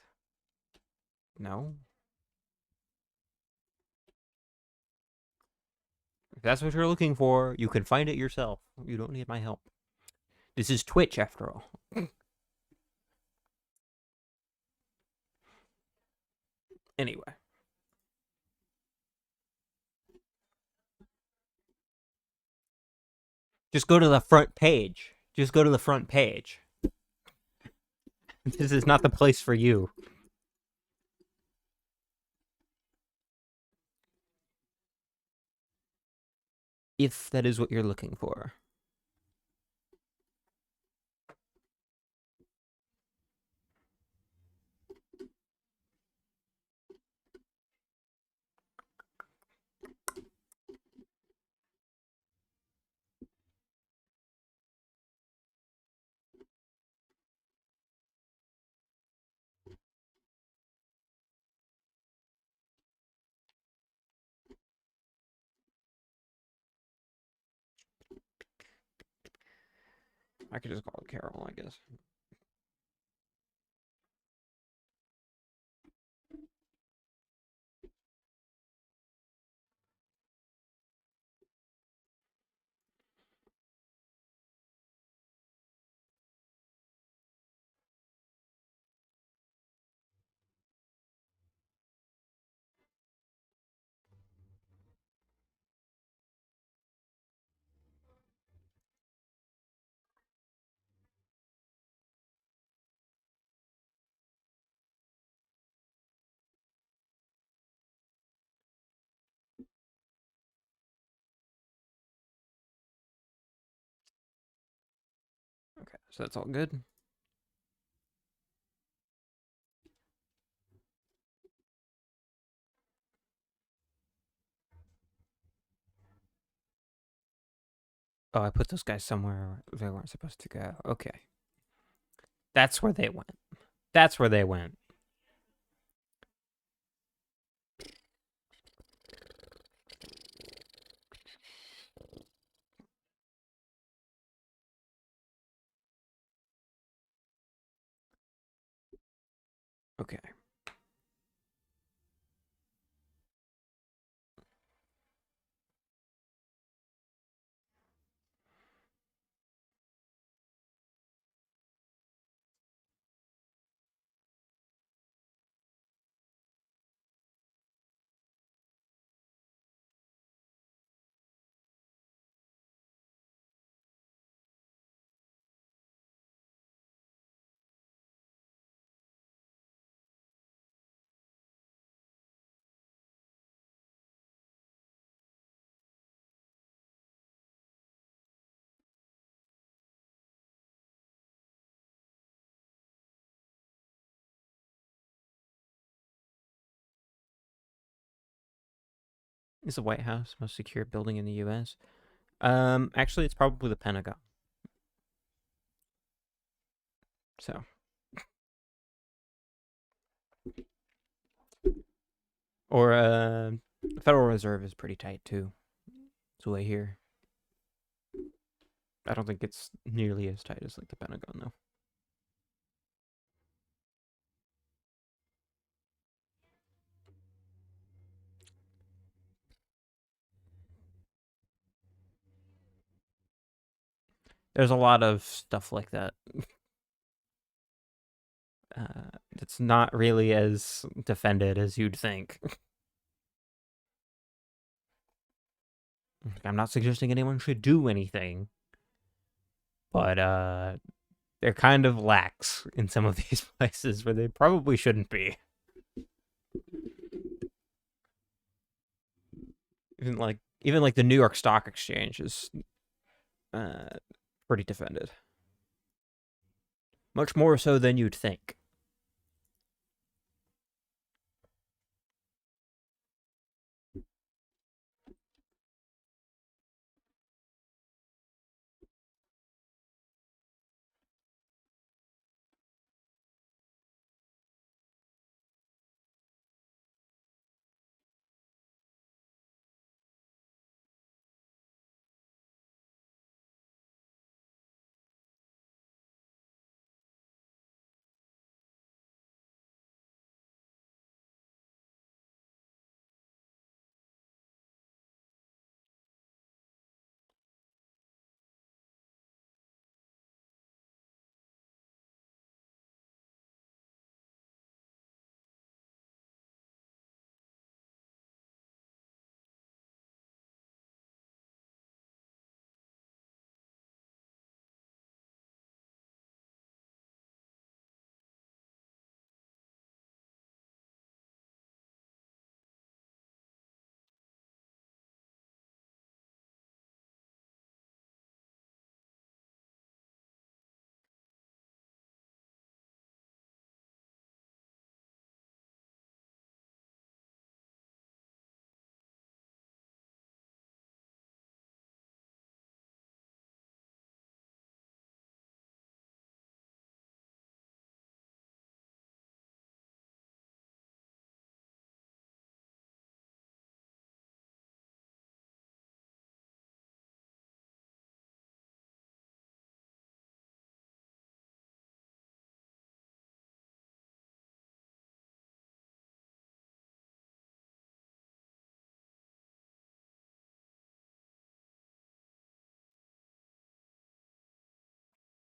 Speaker 1: No? If that's what you're looking for, you can find it yourself. You don't need my help. This is Twitch, after all. Anyway. Just go to the front page. Just go to the front page. This is not the place for you. If that is what you're looking for. I could just call it Carol, I guess. Okay, so that's all good. Oh, I put those guys somewhere they weren't supposed to go. Okay. That's where they went. That's where they went. Okay. Is the White House most secure building in the U.S.? Actually, it's probably the Pentagon. So, or Federal Reserve is pretty tight too. It's way here. I don't think it's nearly as tight as like the Pentagon though. There's a lot of stuff like that. It's not really as defended as you'd think. I'm not suggesting anyone should do anything, but they're kind of lax in some of these places where they probably shouldn't be. Even like the New York Stock Exchange is uh, pretty defended, much more so than you'd think.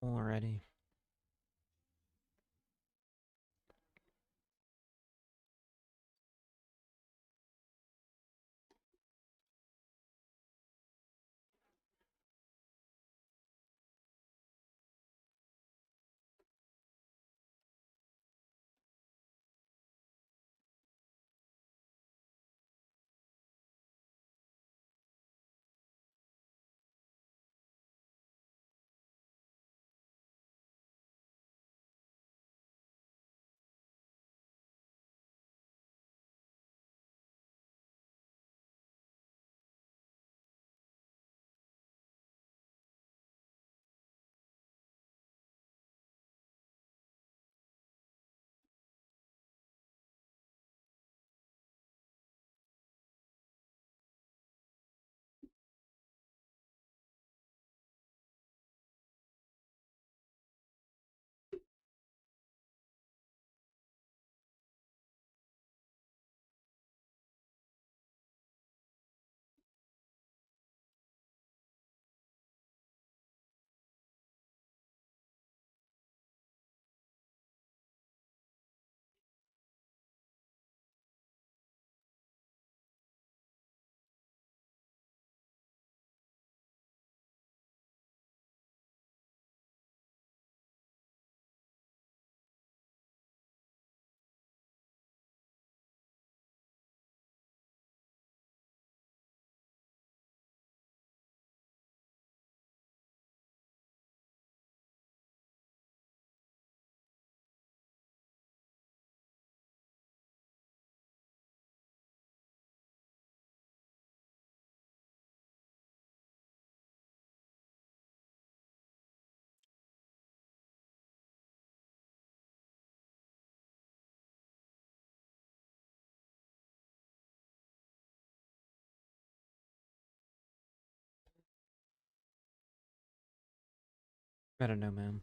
Speaker 1: already. I don't know, man.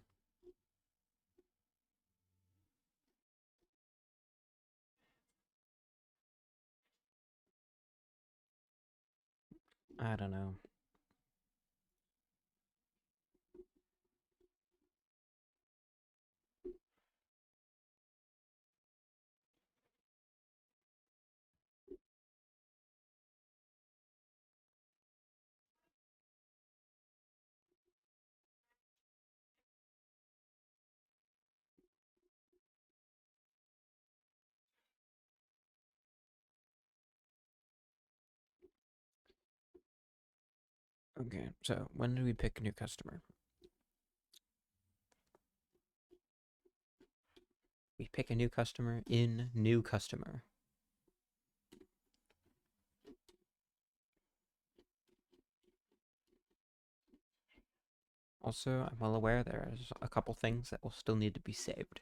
Speaker 1: I don't know. Okay, so when do we pick a new customer? We pick a new customer in new customer. Also, I'm well aware there's a couple things that will still need to be saved.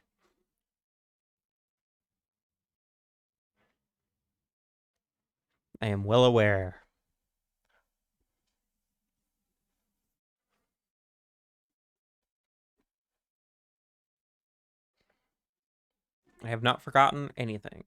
Speaker 1: I am well aware. I have not forgotten anything.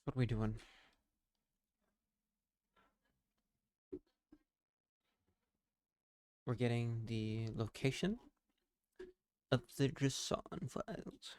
Speaker 1: What are we doing? We're getting the location of the JSON files.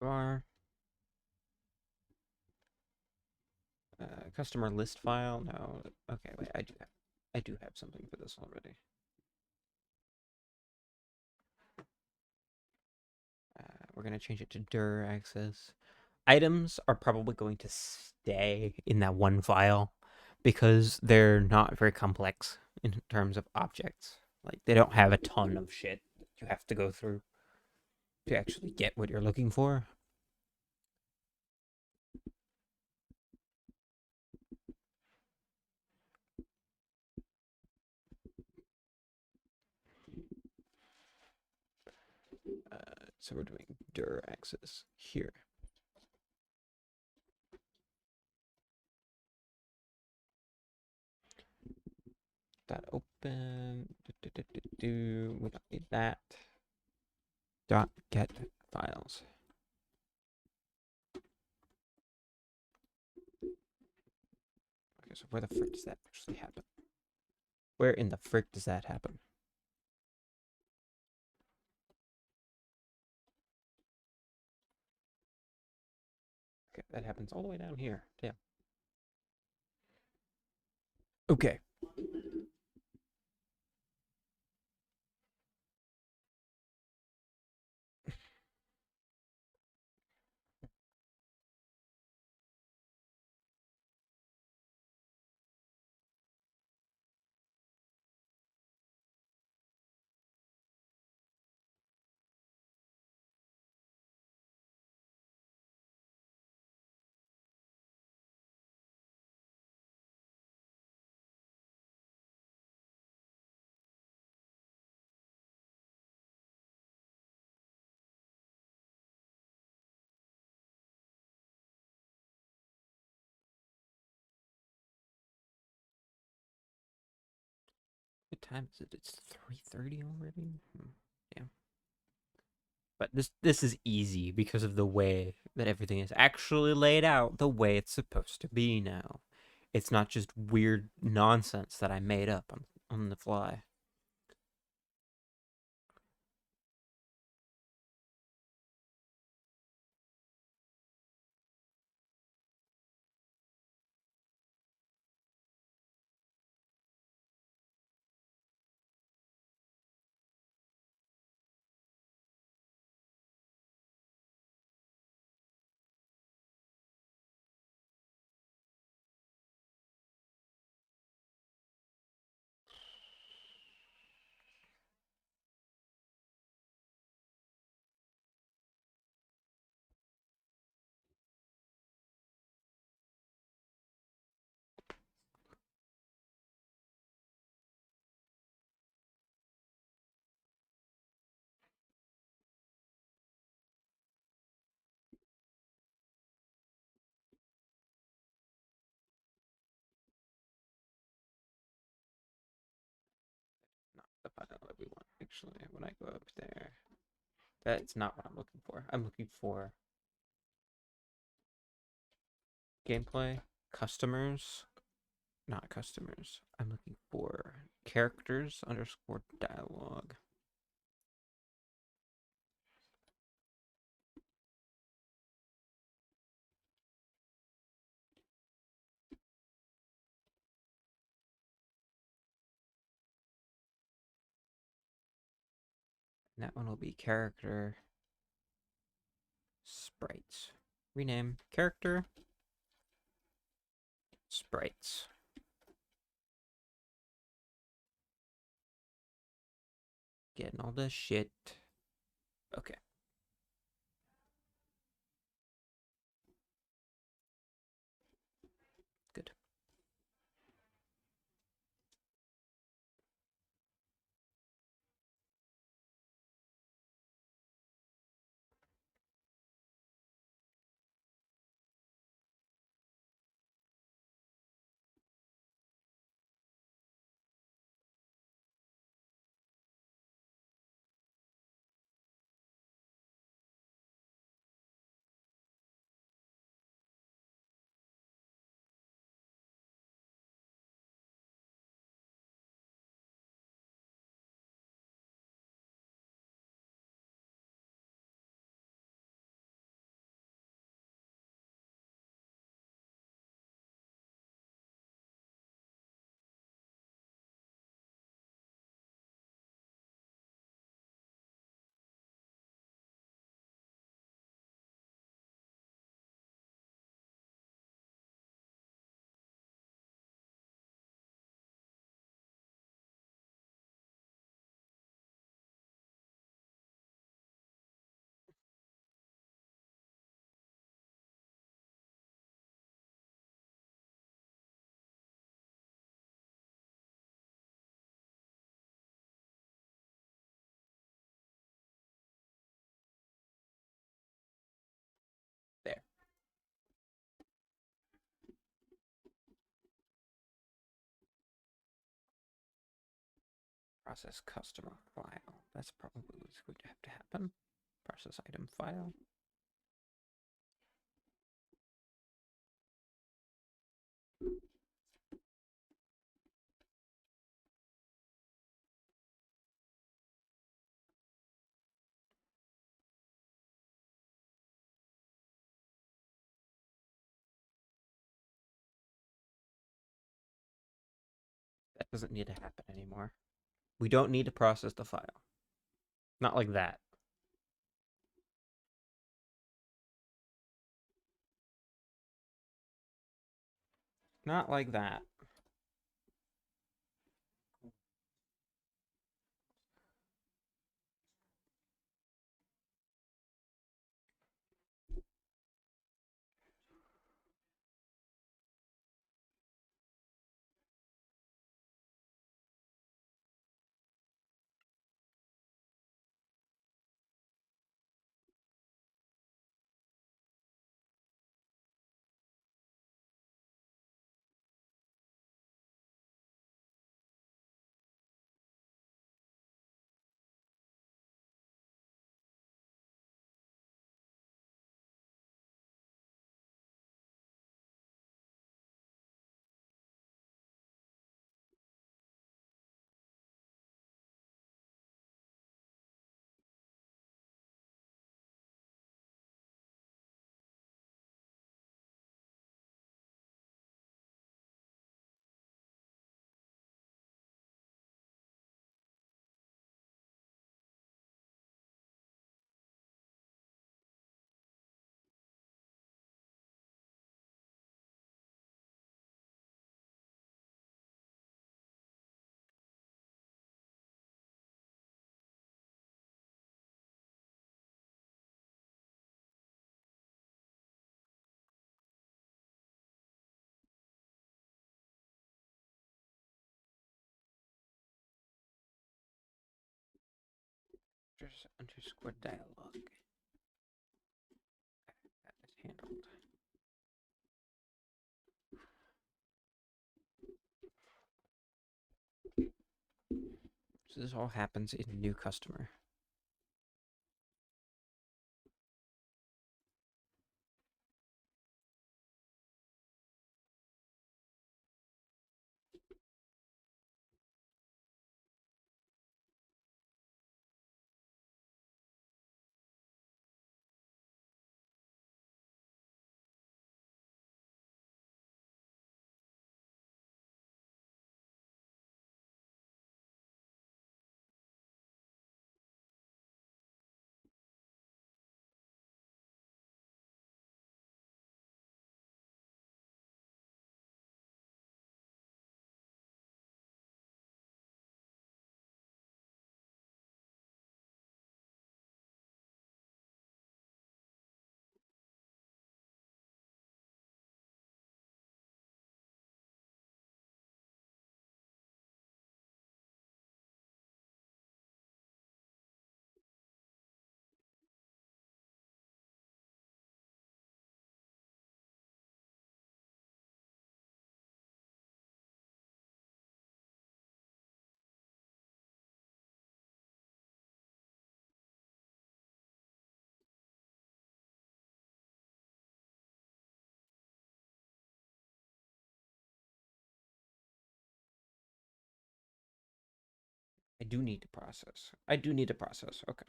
Speaker 1: Our customer list file. No. Okay, wait. I do have something for this already. We're gonna change it to dir access. items are probably going to stay in that one file because they're not very complex in terms of objects. Like, they don't have a ton of shit you have to go through to actually get what you're looking for. So we're doing dir access here. Dot open. We don't need that. Dot get files. Okay, so where the frick does that actually happen? Where in the frick does that happen? Okay, that happens all the way down here. Damn. Okay. What time is it? It's 3:30 already. Yeah. But this is easy because of the way that everything is actually laid out, the way it's supposed to be now. It's not just weird nonsense that I made up on the fly. Not the file that we want, actually. When I go up there, that's not what I'm looking for. I'm looking for gameplay, customers, not customers. I'm looking for characters underscore dialogue. And that one will be character sprites. Rename character sprites. Getting all this shit. Okay. Good. Process customer file. That's probably what's going to have to happen. Process item file. That doesn't need to happen anymore. We don't need to process the file. Not like that. Not like that. Just underscore dialogue. That is handled. So this all happens in new customer. I do need to process. I do need to process. Okay.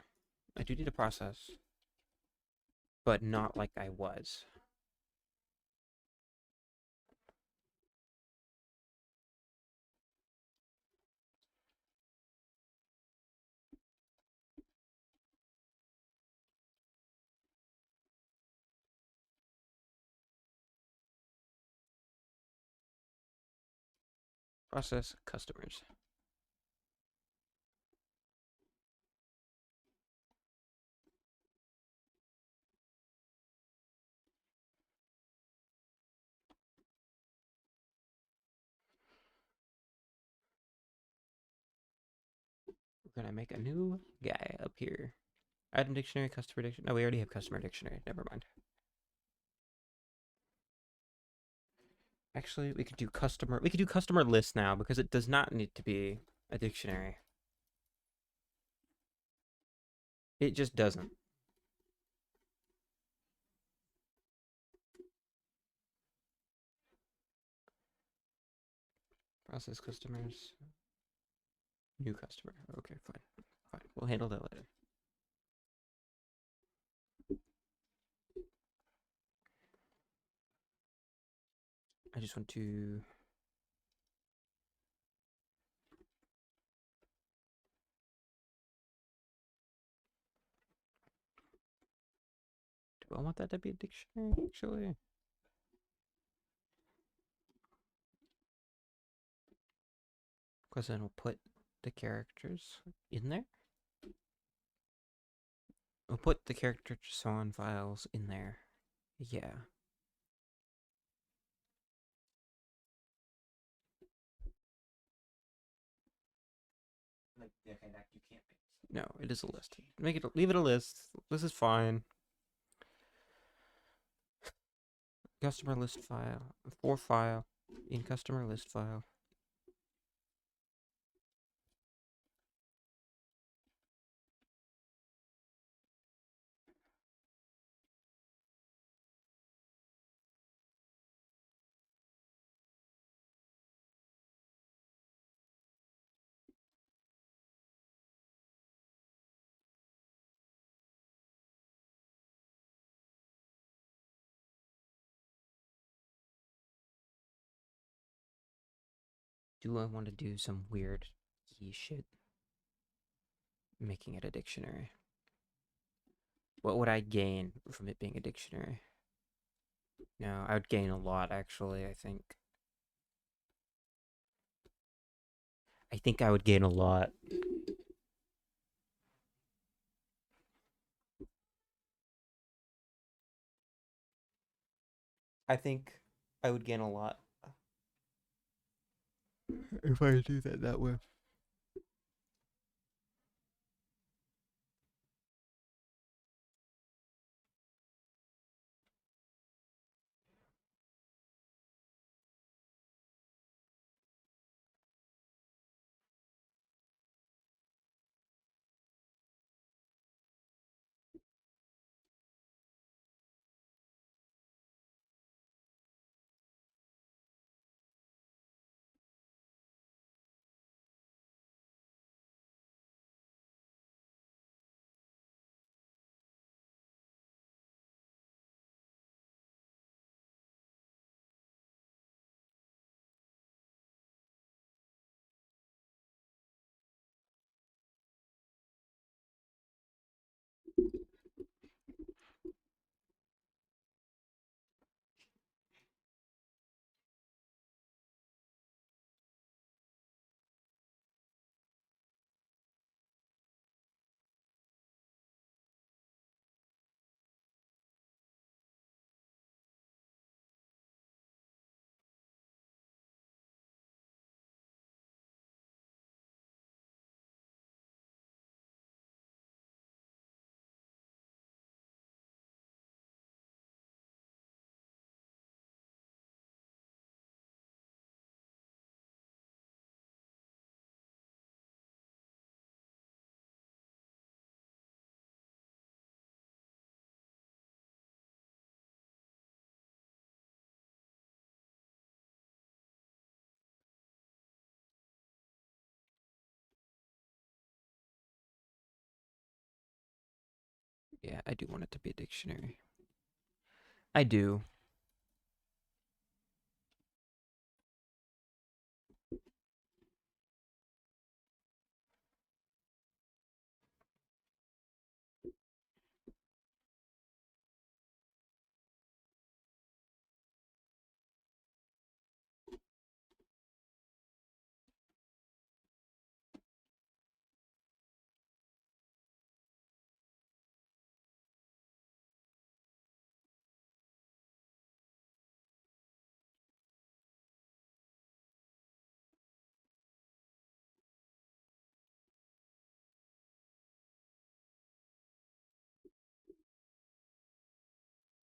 Speaker 1: I do need to process, but not like I was. Process customers. We're gonna make a new guy up here. Item dictionary, customer dictionary. No, we already have customer dictionary. Never mind. Actually, we could do customer. We could do customer list now because it does not need to be a dictionary. It just doesn't. Process customers. New customer. Okay, fine. Fine. We'll handle that later. I just want to. Do I want that to be a dictionary, actually? Because then we'll put the characters in there. We'll put the character JSON files in there. Yeah. No, it is a list. Leave it a list. This is fine. Customer list file. For file. In customer list file. Do I want to do some weird key shit? Making it a dictionary. What would I gain from it being a dictionary? No, I would gain a lot, actually, I think. I think I would gain a lot. I think I would gain a lot if I do that way. Yeah, I do want it to be a dictionary. I do.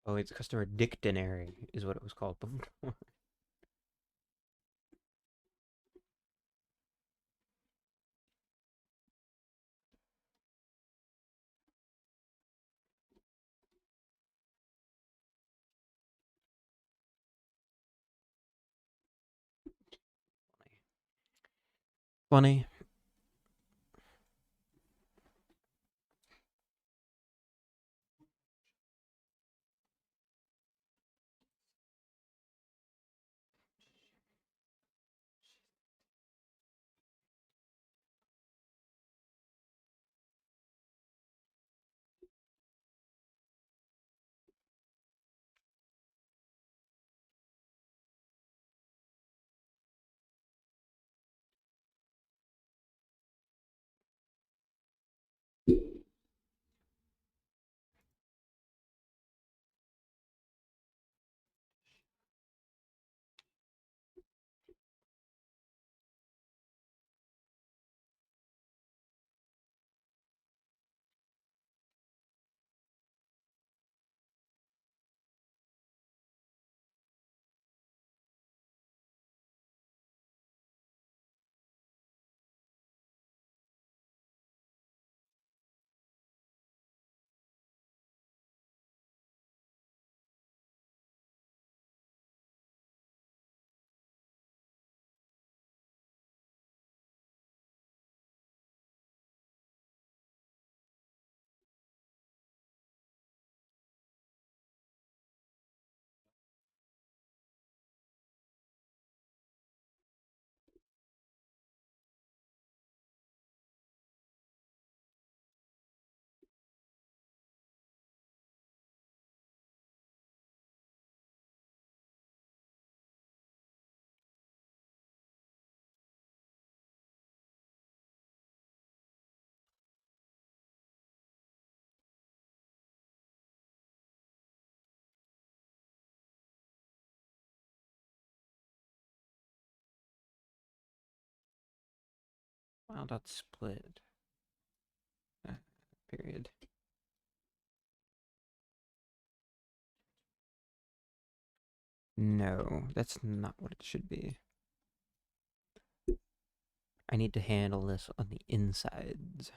Speaker 1: Oh, it's a customer dictionary is what it was called before. Funny. Wow, that's split. Period. No, that's not what it should be. I need to handle this on the insides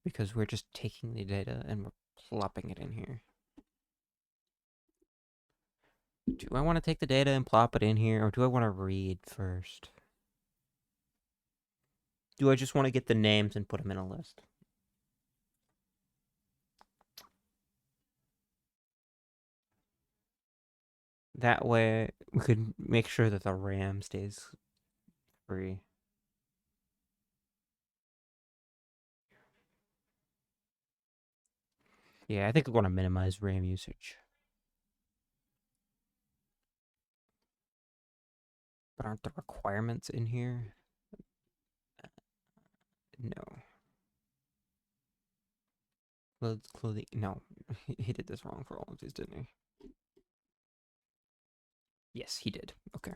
Speaker 1: because we're just taking the data and we're plopping it in here. Do I want to take the data and plop it in here, or do I want to read first? Do I just want to get the names and put them in a list? That way, we could make sure that the RAM stays free. Yeah, I think I want to minimize RAM usage. But aren't the requirements in here? No. Clothing. No. He did this wrong for all of these, didn't he? Yes, he did. Okay.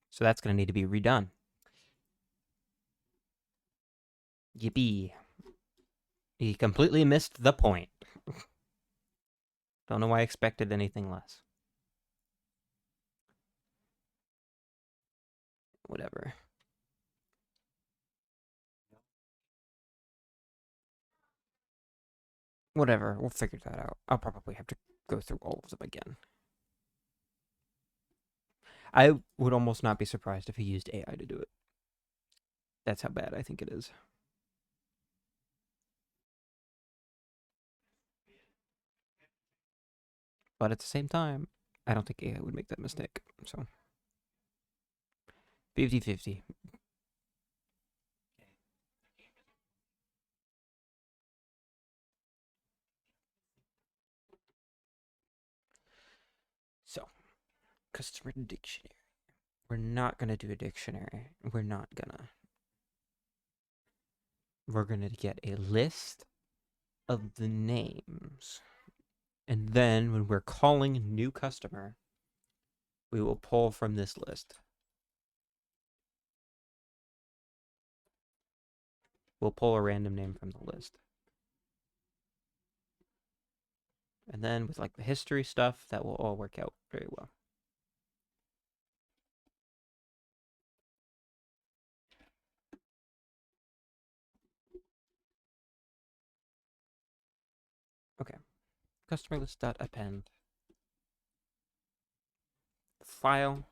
Speaker 1: So that's going to need to be redone. Yippee. He completely missed the point. Don't know why I expected anything less. Whatever. Whatever. We'll figure that out. I'll probably have to go through all of them again. I would almost not be surprised if he used AI to do it. That's how bad I think it is. But at the same time, I don't think AI would make that mistake. So 50-50. So, customer dictionary. We're not going to do a dictionary. We're not gonna. We're going to get a list of the names. And then when we're calling new customer, we will pull from this list. We'll pull a random name from the list. And then with like the history stuff, that will all work out very well. Okay. Customer list.append. File.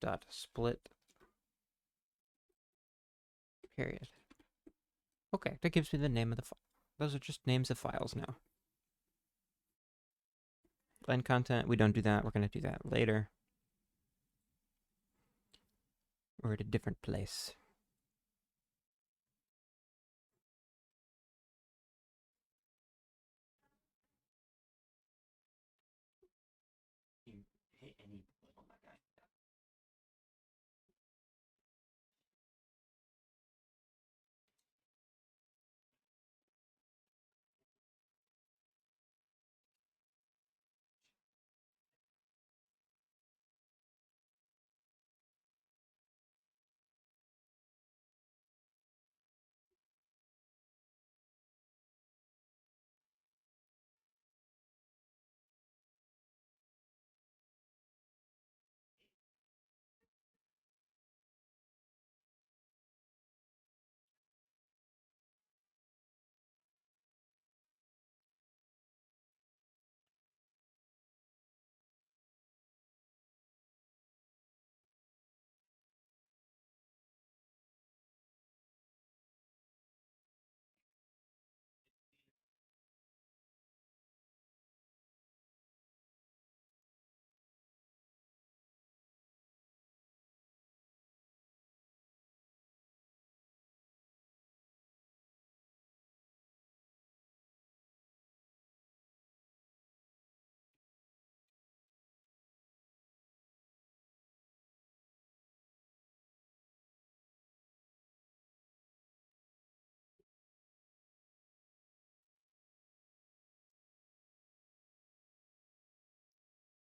Speaker 1: Dot split period. Okay, that gives me the name of the file. Those are just names of files now. Blend content, we don't do that. We're going to do that later. We're at a different place.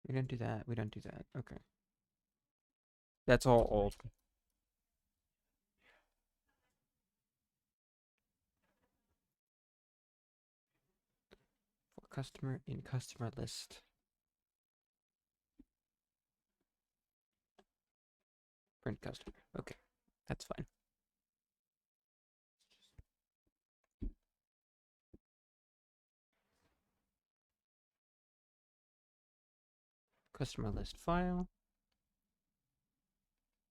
Speaker 1: We don't do that. We don't do that. Okay. That's all old. For customer in customer list. Print customer. Okay. That's fine. Customer list file.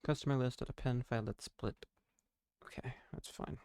Speaker 1: Customer list at append file. Let's split. Okay, that's fine.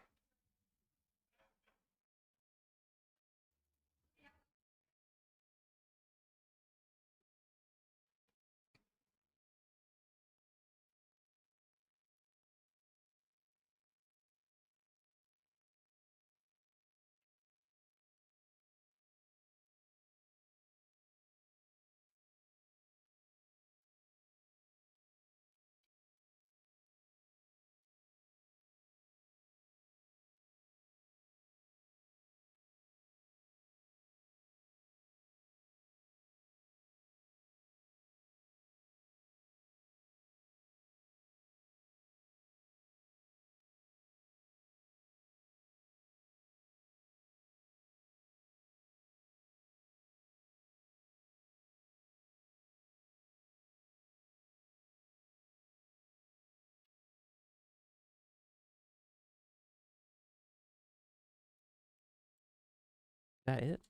Speaker 1: That it?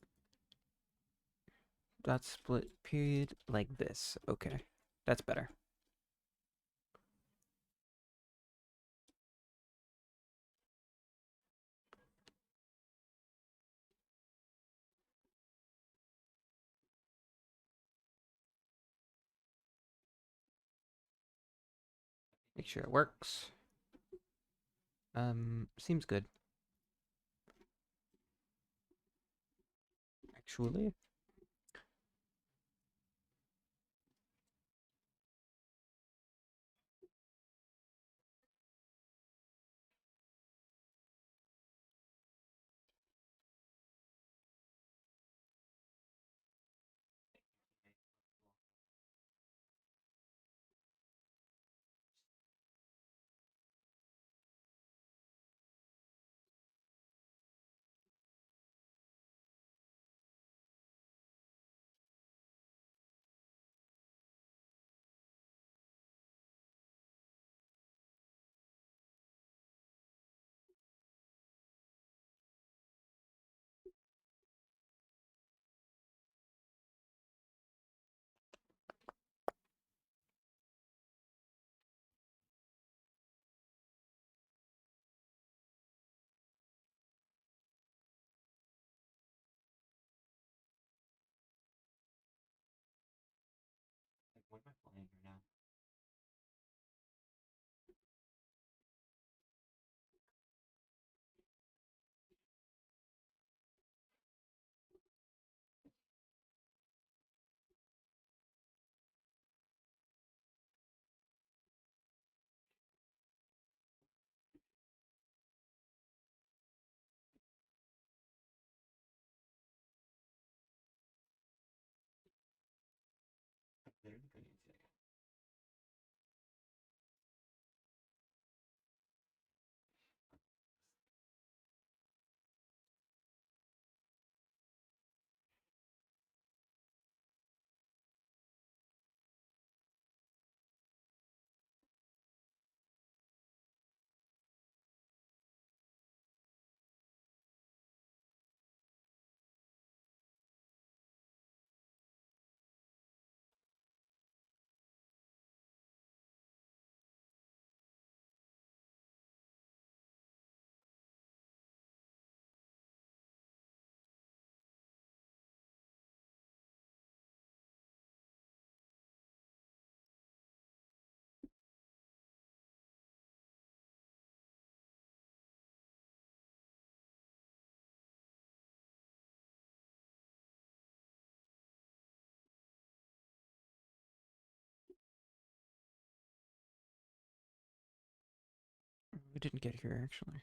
Speaker 1: Dot split period like this. Okay. That's better. Make sure it works. Seems good. Actually. I didn't get here, actually.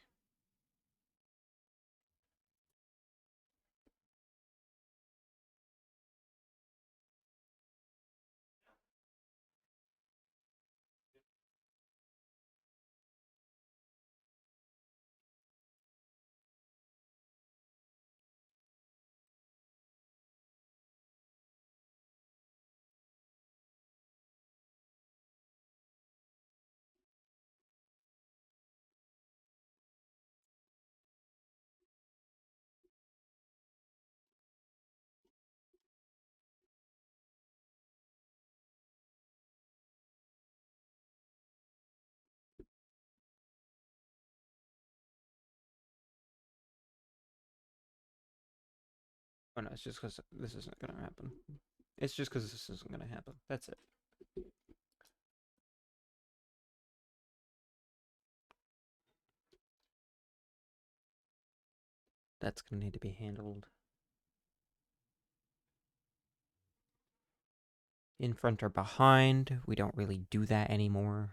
Speaker 1: Oh no, it's just because this isn't gonna happen. It's just because this isn't gonna happen. That's it. That's gonna need to be handled. In front or behind, we don't really do that anymore.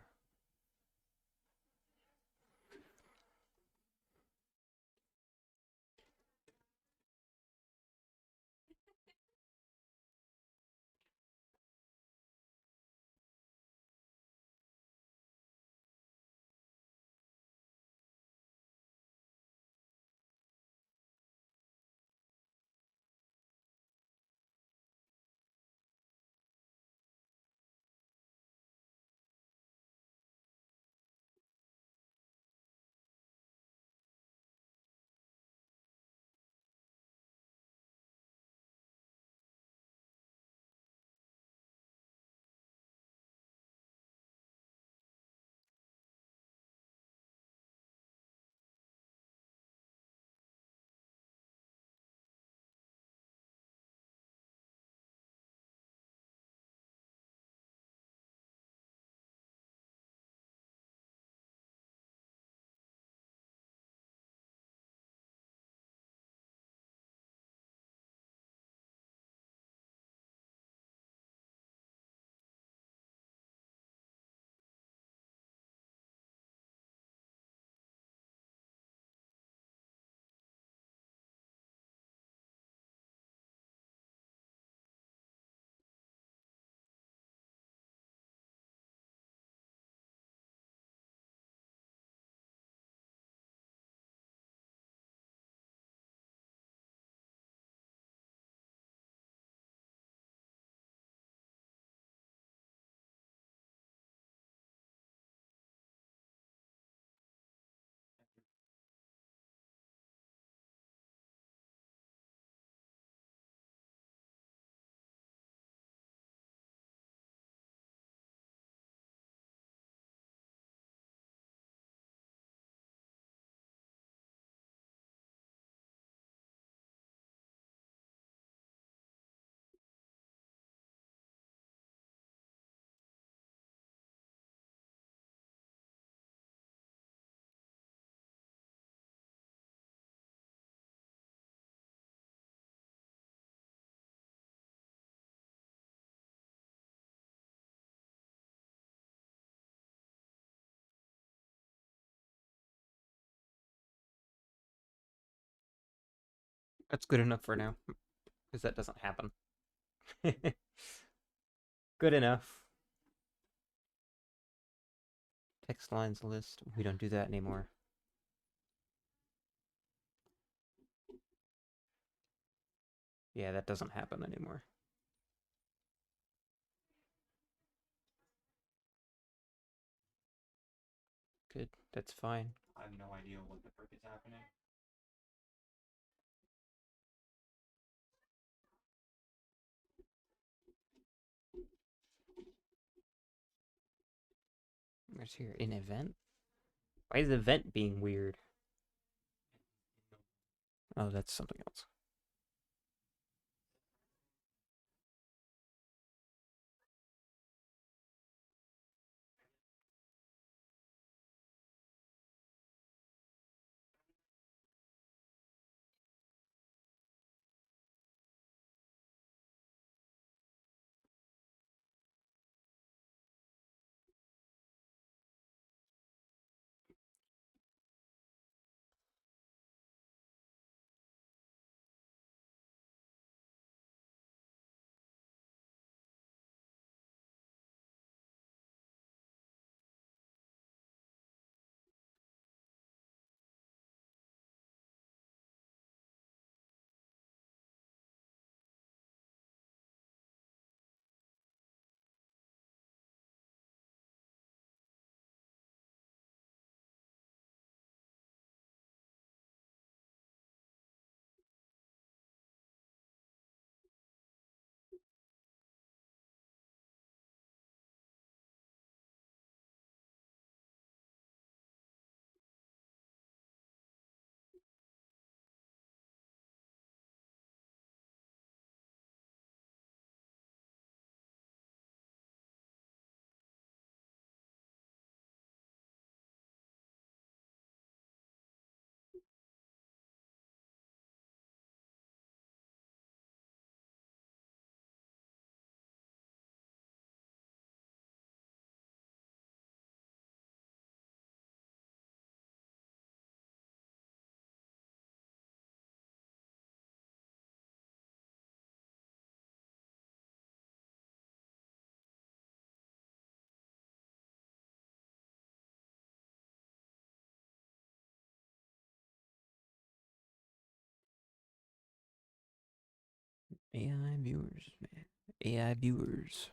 Speaker 1: That's good enough for now, because that doesn't happen. Good enough. Text lines list. We don't do that anymore. Yeah, that doesn't happen anymore. Good. That's fine.
Speaker 2: I have no idea what the frick is happening.
Speaker 1: Where's here? An event? Why is the event being weird? Oh, that's something else. AI viewers, man. AI viewers.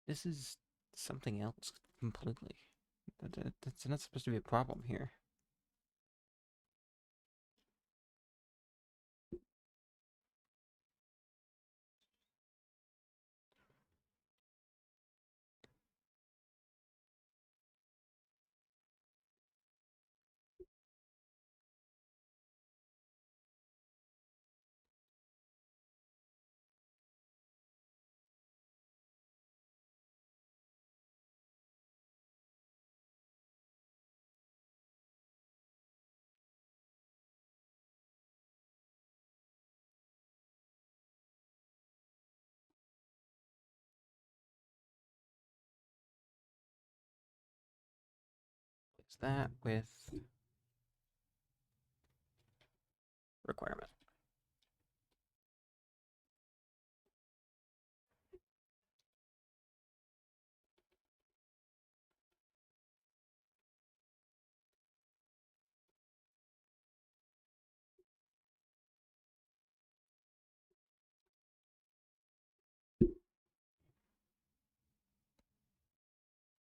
Speaker 1: This is something else completely. That's not supposed to be a problem here. Is that with requirement?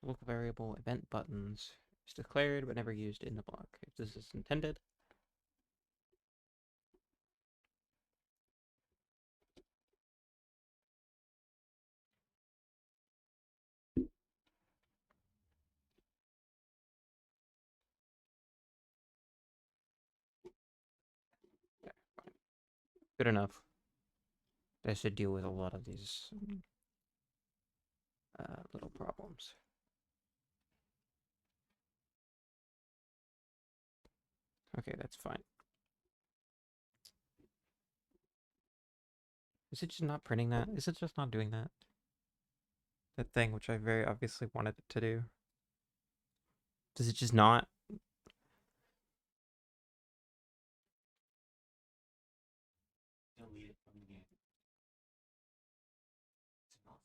Speaker 1: Local variable event buttons is declared but never used in the block. If this is intended, good enough. That should deal with a lot of these little problems. Okay, that's fine. Is it just not printing that? Is it just not doing that? That thing which I very obviously wanted it to do. Does it just not?
Speaker 2: Delete it from the game. It's not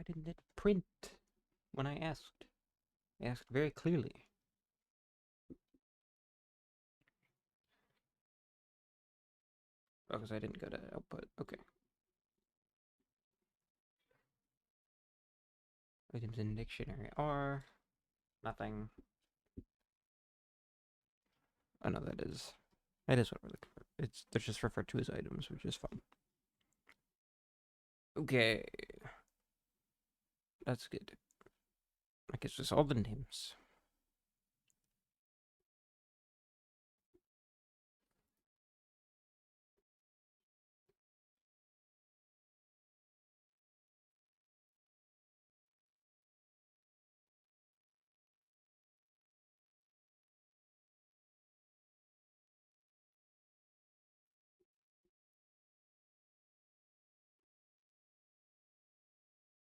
Speaker 1: Why didn't it print when I asked? I asked very clearly. Oh, because I didn't go to output. Okay. Items in dictionary are nothing. Oh no, that is what we're looking for. They're just referred to as items, which is fine. Okay, that's good. I guess just all the names.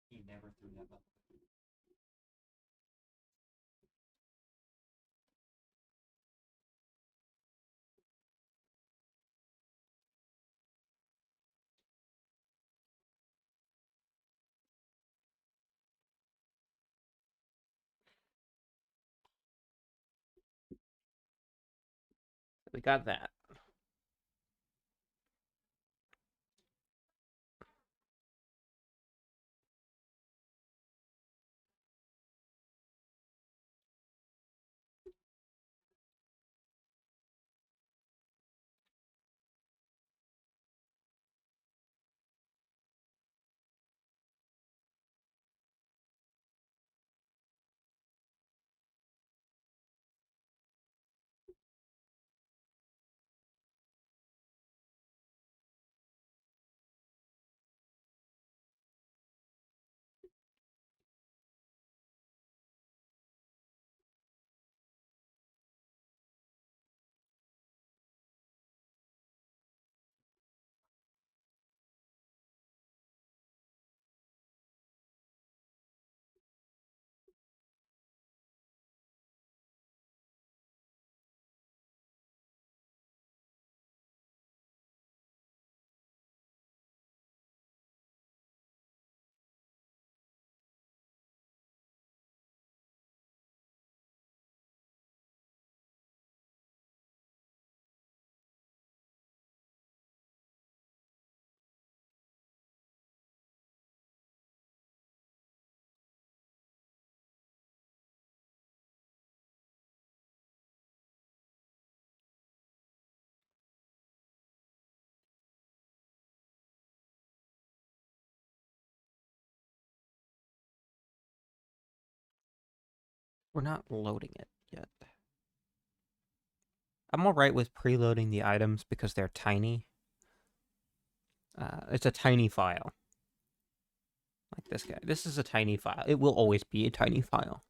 Speaker 2: He never threw that ball.
Speaker 1: We got that. We're not loading it yet. I'm alright with preloading the items because they're tiny. It's a tiny file. Like this guy. This is a tiny file. It will always be a tiny file.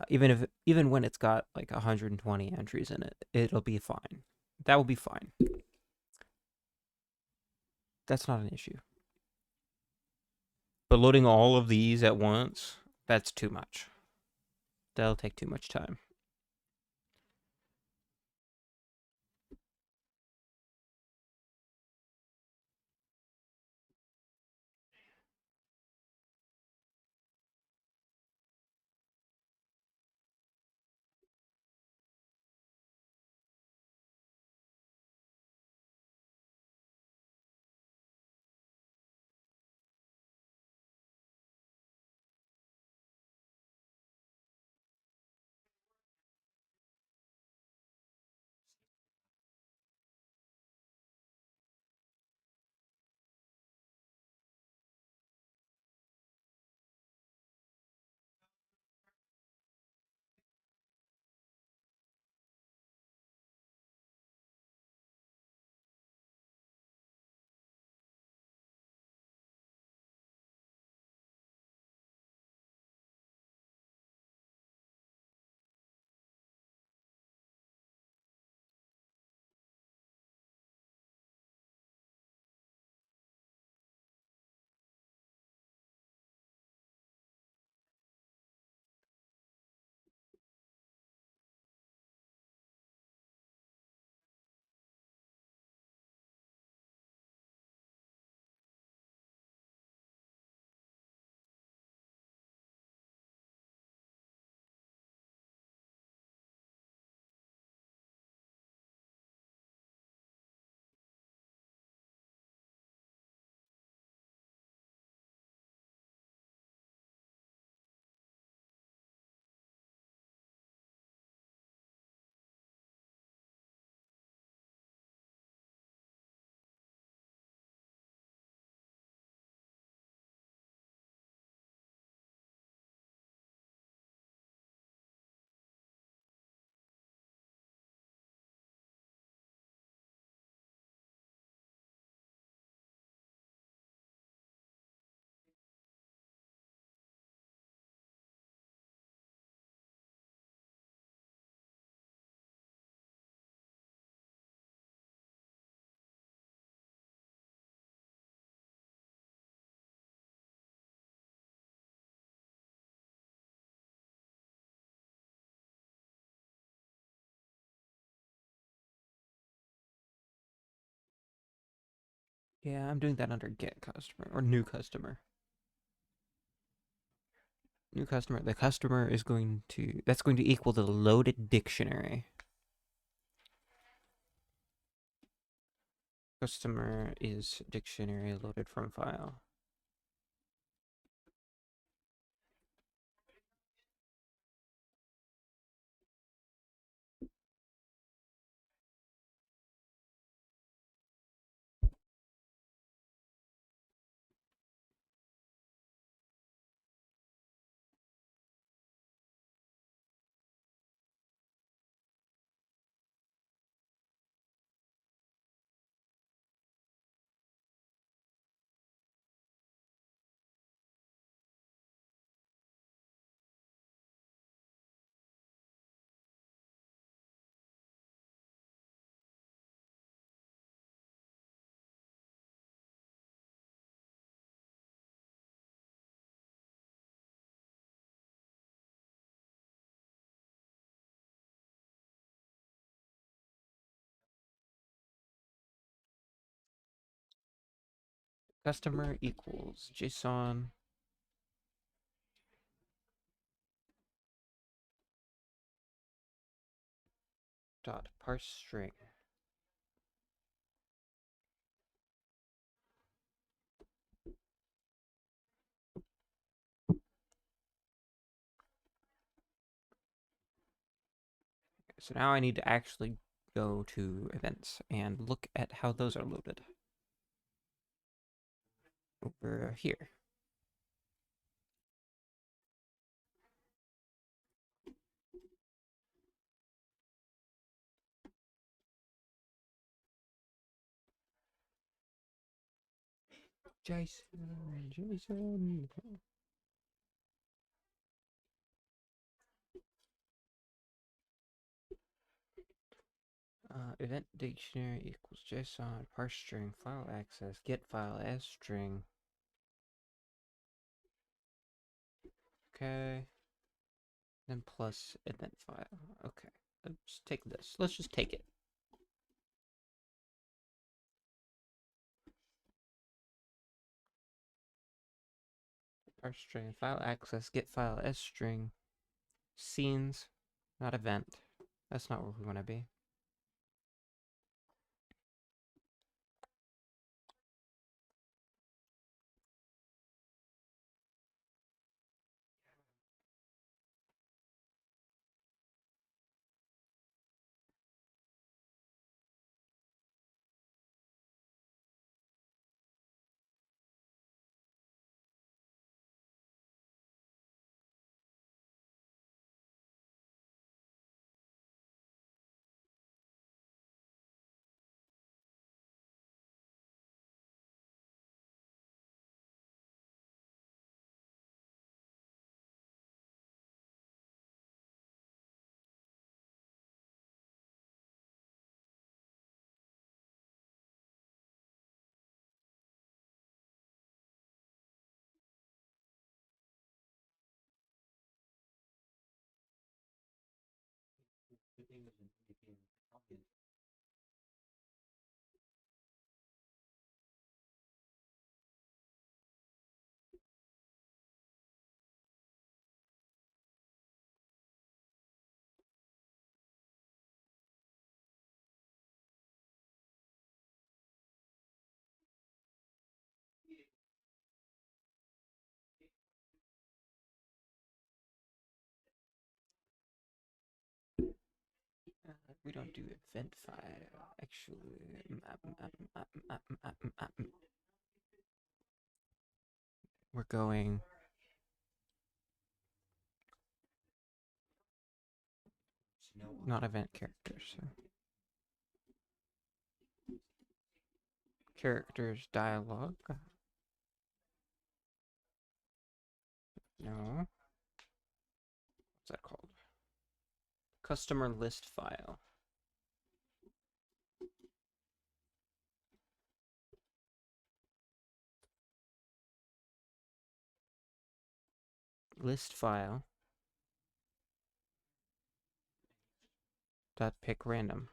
Speaker 1: Even when it's got like 120 entries in it, it'll be fine. That will be fine. That's not an issue. But loading all of these at once, that's too much. That'll take too much time. Yeah, I'm doing that under get customer or new customer. New customer. The customer is going to, that's going to equal the loaded dictionary. Customer is dictionary loaded from file. Customer equals JSON dot parse string. So now I need to actually go to events and look at how those are loaded. Over here. Jason. Event dictionary equals JSON, parse string, file access, get file as string. Okay. Then plus event file. Okay. Let's take this. Let's just take it. Parse string, file access, get file as string, scenes, not event. That's not where we want to be. We don't do event file. Actually, we're going not event characters. So. Characters dialogue. No. What's that called? Customer list file. List file. Dot pick random.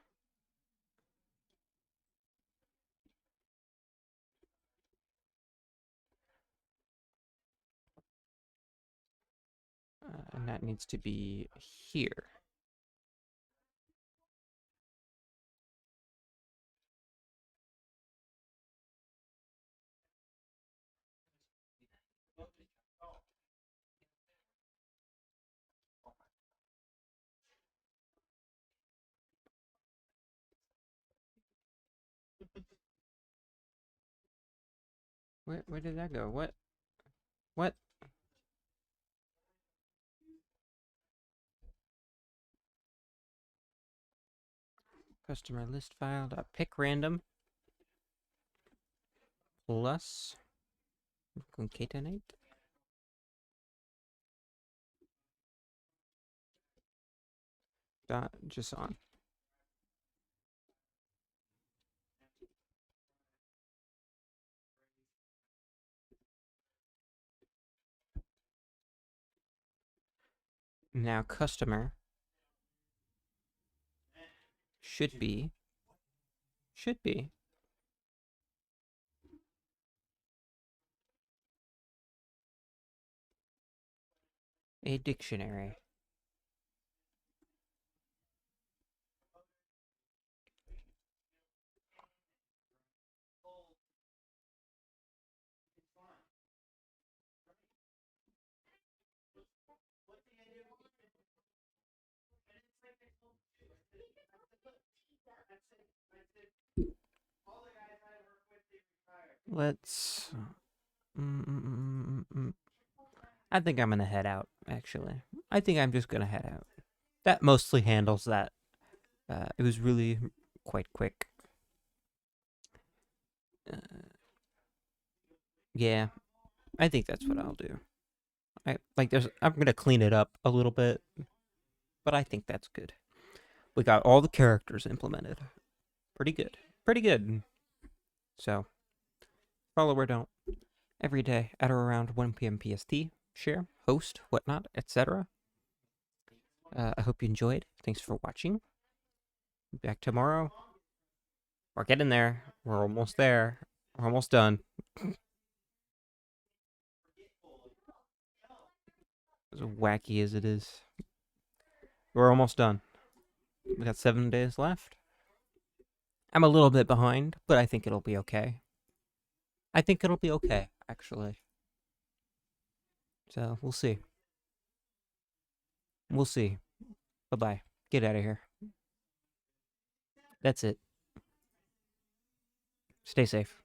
Speaker 1: And that needs to be here. Where did that go? What? What? Customer list file dot pick random plus concatenate. Dot JSON. Now customer should be a dictionary. Let's. I think I'm gonna head out. Actually, I think I'm just gonna head out. That mostly handles that. It was really quite quick. Yeah, I think that's what I'll do. I'm gonna clean it up a little bit, but I think that's good. We got all the characters implemented. Pretty good. Pretty good. So, follow or don't. Every day at or around 1 p.m. PST. Share, host, whatnot, etc. I hope you enjoyed. Thanks for watching. Back tomorrow. We're getting there. We're almost there. We're almost done. As wacky as it is. We're almost done. We got 7 days left. I'm a little bit behind, but I think it'll be okay. I think it'll be okay, actually. So, we'll see. We'll see. Bye-bye. Get out of here. That's it. Stay safe.